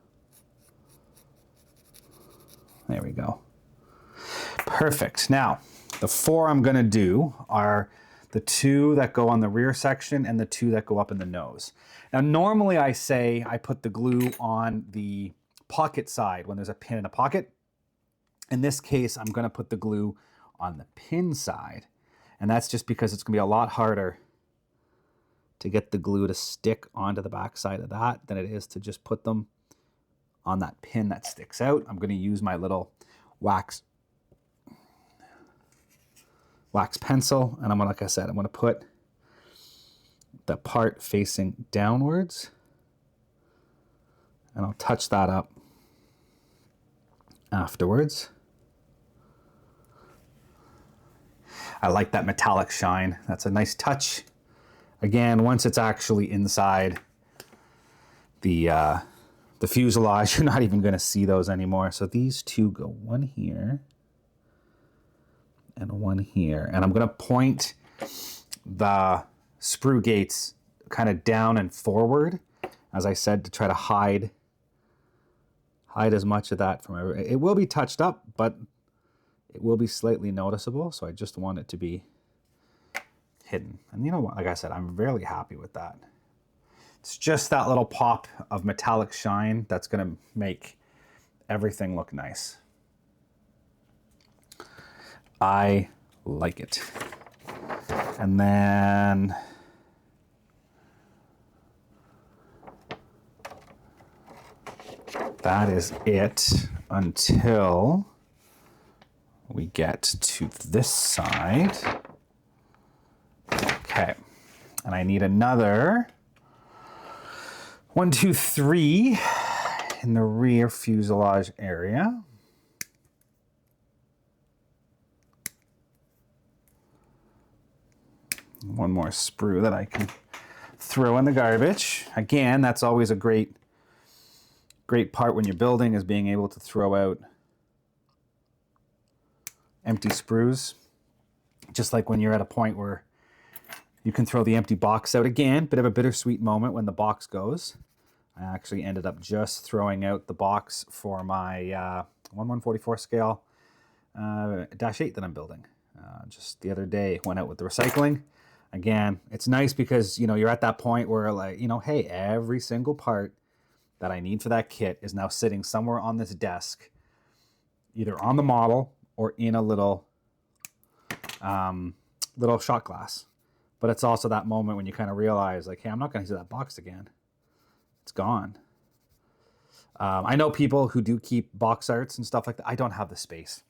there we go. Perfect. Now, the 4 I'm going to do are the 2 that go on the rear section and the 2 that go up in the nose. Now, normally I say I put the glue on the pocket side when there's a pin in a pocket. In this case, I'm going to put the glue on the pin side. And that's just because it's going to be a lot harder to get the glue to stick onto the back side of that than it is to just put them on that pin that sticks out. I'm going to use my little wax pencil, and I'm gonna, like I said, I'm going to put the part facing downwards and I'll touch that up afterwards. I like that metallic shine. That's a nice touch. Again, once it's actually inside the fuselage, you're not even going to see those anymore. So these two go one here and one here. And I'm going to point the sprue gates kind of down and forward, as I said, to try to hide as much of that from everyone. It will be touched up, but it will be slightly noticeable. So I just want it to be hidden. And you know what? Like I said, I'm really happy with that. It's just that little pop of metallic shine that's going to make everything look nice. I like it. And then that is it until we get to this side. Okay, and I need another 1, 2, 3 in the rear fuselage area. One more sprue that I can throw in the garbage. Again, that's always a great part when you're building, is being able to throw out empty sprues. Just like when you're at a point where you can throw the empty box out. Again, bit of a bittersweet moment when the box goes. I actually ended up just throwing out the box for my 1/144 scale -8 that I'm building. Just the other day, went out with the recycling. Again, it's nice because, you know, you're at that point where, like, you know, hey, every single part that I need for that kit is now sitting somewhere on this desk, either on the model or in a little shot glass. But it's also that moment when you kind of realize, like, hey, I'm not going to use that box again. It's gone. I know people who do keep box arts and stuff like that. I don't have the space.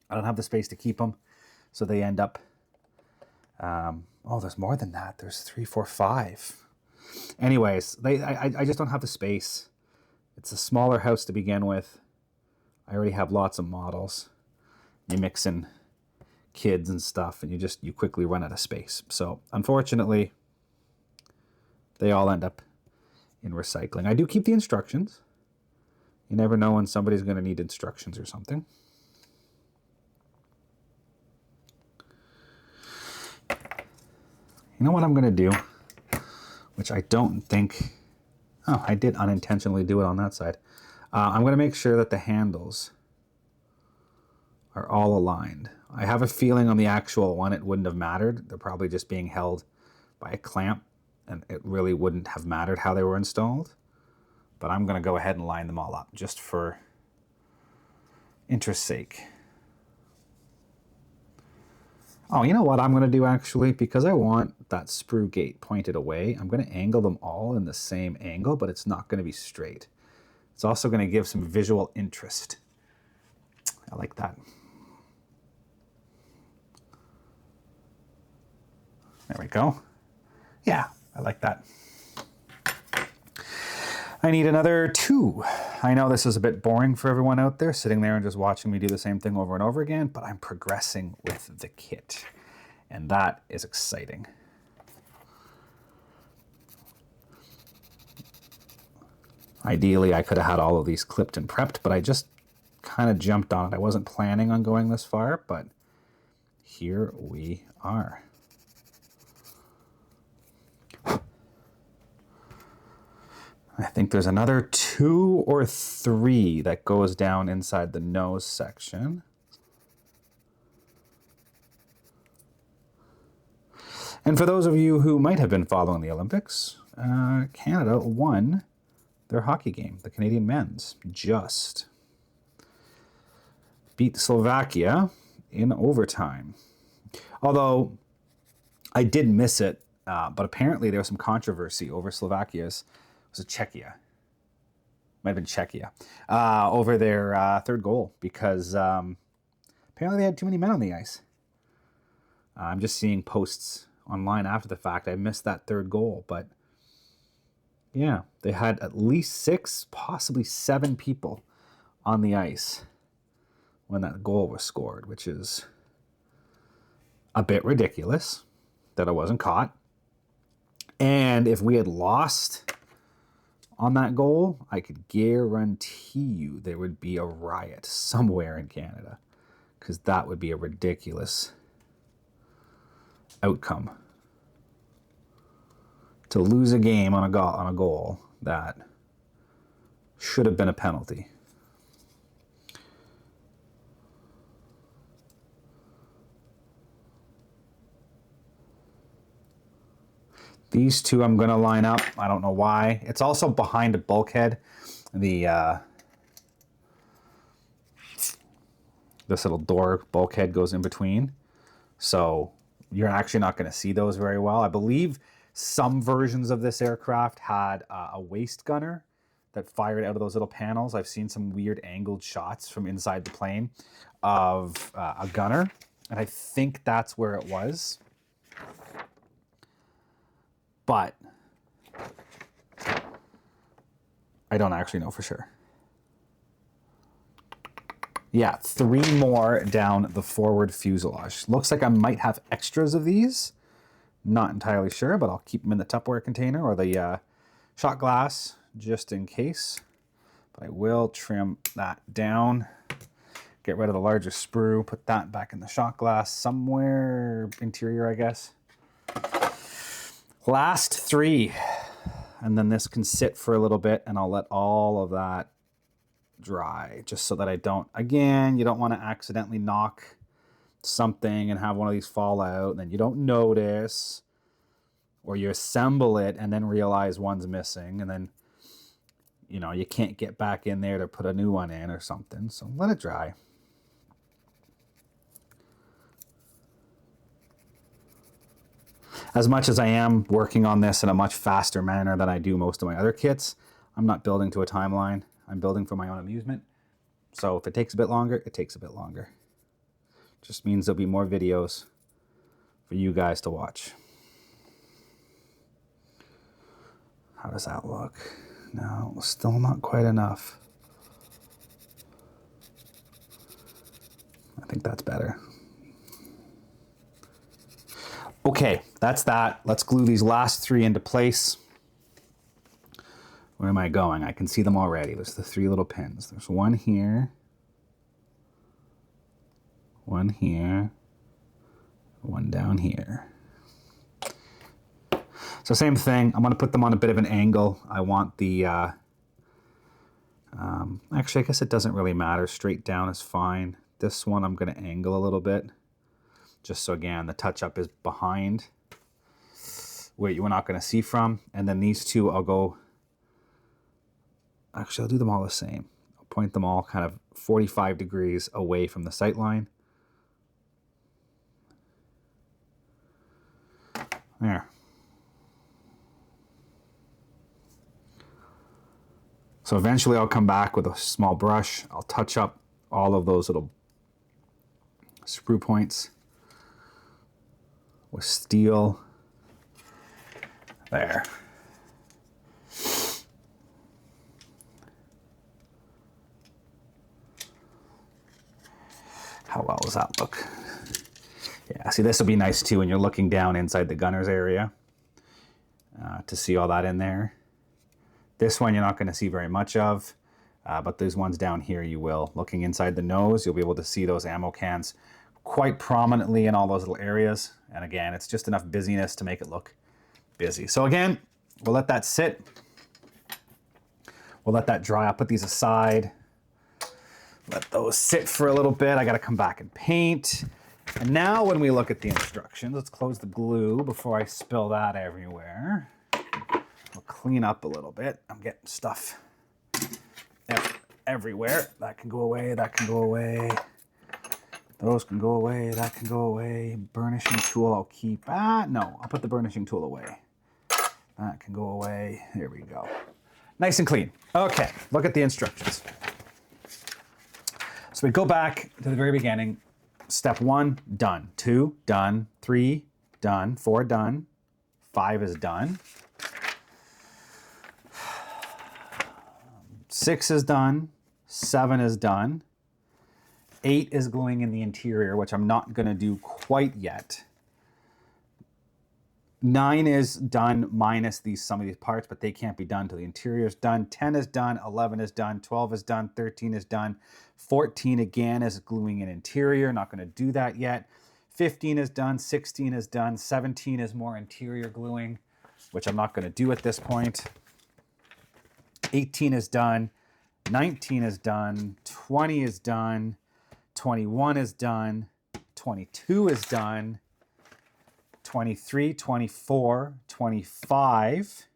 I don't have the space to keep them. So they end up, oh, there's more than that. There's 3, 4, 5. Anyways, I just don't have the space. It's a smaller house to begin with. I already have lots of models. You mix in kids and stuff, and you quickly run out of space. So unfortunately, they all end up in recycling. I do keep the instructions. You never know when somebody's going to need instructions or something. You know what I'm going to do? Which I don't think... Oh, I did unintentionally do it on that side. I'm going to make sure that the handles are all aligned. I have a feeling on the actual one it wouldn't have mattered. They're probably just being held by a clamp, and it really wouldn't have mattered how they were installed. But I'm going to go ahead and line them all up just for interest's sake. Oh, you know what I'm going to do actually? Because I want that sprue gate pointed away, I'm going to angle them all in the same angle, but it's not going to be straight. It's also going to give some visual interest. I like that. There we go. Yeah, I like that. I need another 2. I know this is a bit boring for everyone out there, sitting there and just watching me do the same thing over and over again, but I'm progressing with the kit, and that is exciting. Ideally, I could have had all of these clipped and prepped, but I just kind of jumped on it. I wasn't planning on going this far, but here we are. I think there's another 2 or 3 that goes down inside the nose section. And for those of you who might have been following the Olympics, Canada won their hockey game, the Canadian men's, just beat Slovakia in overtime. Although I did miss it, but apparently there was some controversy over Slovakia's, was it Czechia? Might have been Czechia, over their third goal, because apparently they had too many men on the ice. I'm just seeing posts online after the fact. I missed that third goal, but Yeah, they had at least 6, possibly 7 people on the ice when that goal was scored, which is a bit ridiculous that it wasn't caught. And if we had lost on that goal, I could guarantee you there would be a riot somewhere in Canada, because that would be a ridiculous outcome. To lose a game on a goal that should have been a penalty. These two I'm going to line up. I don't know why. It's also behind a bulkhead. This little door bulkhead goes in between. So you're actually not going to see those very well. I believe some versions of this aircraft had a waist gunner that fired out of those little panels. I've seen some weird angled shots from inside the plane of a gunner, and I think that's where it was. But I don't actually know for sure. Yeah, 3 more down the forward fuselage. Looks like I might have extras of these. Not entirely sure, but I'll keep them in the Tupperware container or the shot glass just in case. But I will trim that down, get rid of the larger sprue, put that back in the shot glass somewhere interior, I guess. Last 3, and then this can sit for a little bit, and I'll let all of that dry, just so that I don't, again, you don't want to accidentally knock something and have one of these fall out, and then you don't notice, or you assemble it and then realize one's missing, and then, you know, you can't get back in there to put a new one in or something. So let it dry. As much as I am working on this in a much faster manner than I do most of my other kits, I'm not building to a timeline. I'm building for my own amusement. So if it takes a bit longer, it takes a bit longer. Just means there'll be more videos for you guys to watch. How does that look? No, still not quite enough. I think that's better. Okay, that's that. Let's glue these last 3 into place. Where am I going? I can see them already. There's the 3 little pins. There's one here, one here, one down here. So same thing. I'm going to put them on a bit of an angle. I want the, actually, I guess it doesn't really matter. Straight down is fine. This one I'm going to angle a little bit. Just so, again, the touch-up is behind where you're not going to see from. And then these 2, I'll go... Actually, I'll do them all the same. I'll point them all kind of 45 degrees away from the sight line. There. So eventually I'll come back with a small brush. I'll touch up all of those little sprue points with steel. There. How well does that look? Yeah, see, this will be nice too when you're looking down inside the gunner's area to see all that in there. This one you're not going to see very much of, but those ones down here you will. Looking inside the nose, you'll be able to see those ammo cans quite prominently in all those little areas. And again, it's just enough busyness to make it look busy. So again, we'll let that sit. We'll let that dry. I'll put these aside. Let those sit for a little bit. I got to come back and paint. And now when we look at the instructions, let's close the glue before I spill that everywhere. We'll clean up a little bit. I'm getting stuff everywhere. That can go away. That can go away. Those can go away. That can go away. Burnishing tool I'll keep. No, I'll put the burnishing tool away. That can go away. There we go. Nice and clean. Okay, look at the instructions. So we go back to the very beginning. Step 1, done. 2, done. 3, done. 4, done. 5 is done. 6 is done. 7 is done. 8 is gluing in the interior, which I'm not going to do quite yet. 9 is done minus some of these parts, but they can't be done until the interior is done. 10 is done. 11 is done. 12 is done. 13 is done. 14 again is gluing in interior. Not going to do that yet. 15 is done. 16 is done. 17 is more interior gluing, which I'm not going to do at this point. 18 is done. 19 is done. 20 is done. 21 is done. 22 is done. 23, 24, 25.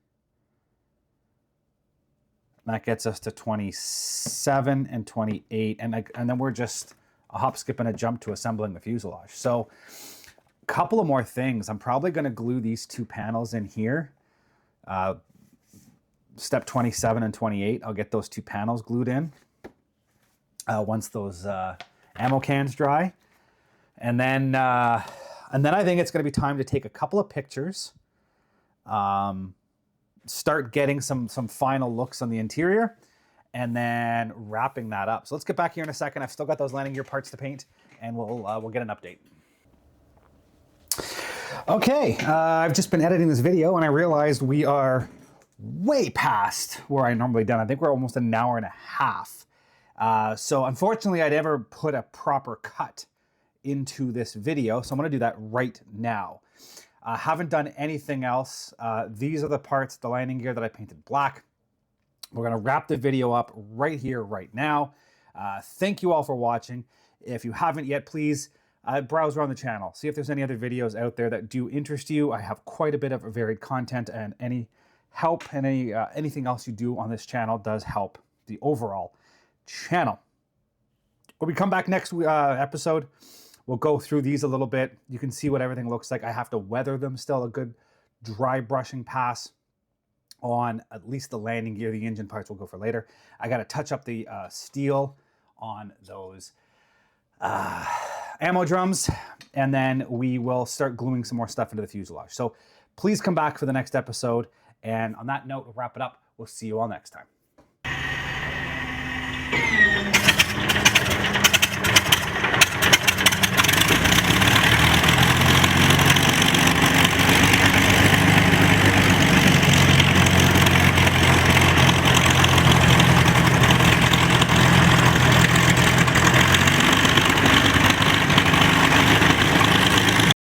That gets us to 27 and 28. And then we're just a hop, skip, and a jump to assembling the fuselage. So a couple of more things. I'm probably going to glue these 2 panels in here. Step 27 and 28, I'll get those 2 panels glued in once those ammo cans dry. And then I think it's going to be time to take a couple of pictures, start getting some final looks on the interior, and then wrapping that up. So let's get back here in a second. I've still got those landing gear parts to paint, and we'll get an update. Okay, I've just been editing this video, and I realized we are way past where I normally done. I think we're almost an hour and a half. So unfortunately, I never put a proper cut into this video, so I'm going to do that right now. Haven't done anything else. These are the parts, the landing gear that I painted black. We're going to wrap the video up right here, right now. Thank you all for watching. If you haven't yet, please browse around the channel. See if there's any other videos out there that do interest you. I have quite a bit of varied content, and any help and anything else you do on this channel does help the overall channel. When we come back next episode, we'll go through these a little bit. You can see what everything looks like. I have to weather them still, a good dry brushing pass on at least the landing gear. The engine parts will go for later. I got to touch up the steel on those ammo drums, and then we will start gluing some more stuff into the fuselage. So please come back for the next episode. And on that note, we'll wrap it up. We'll see you all next time.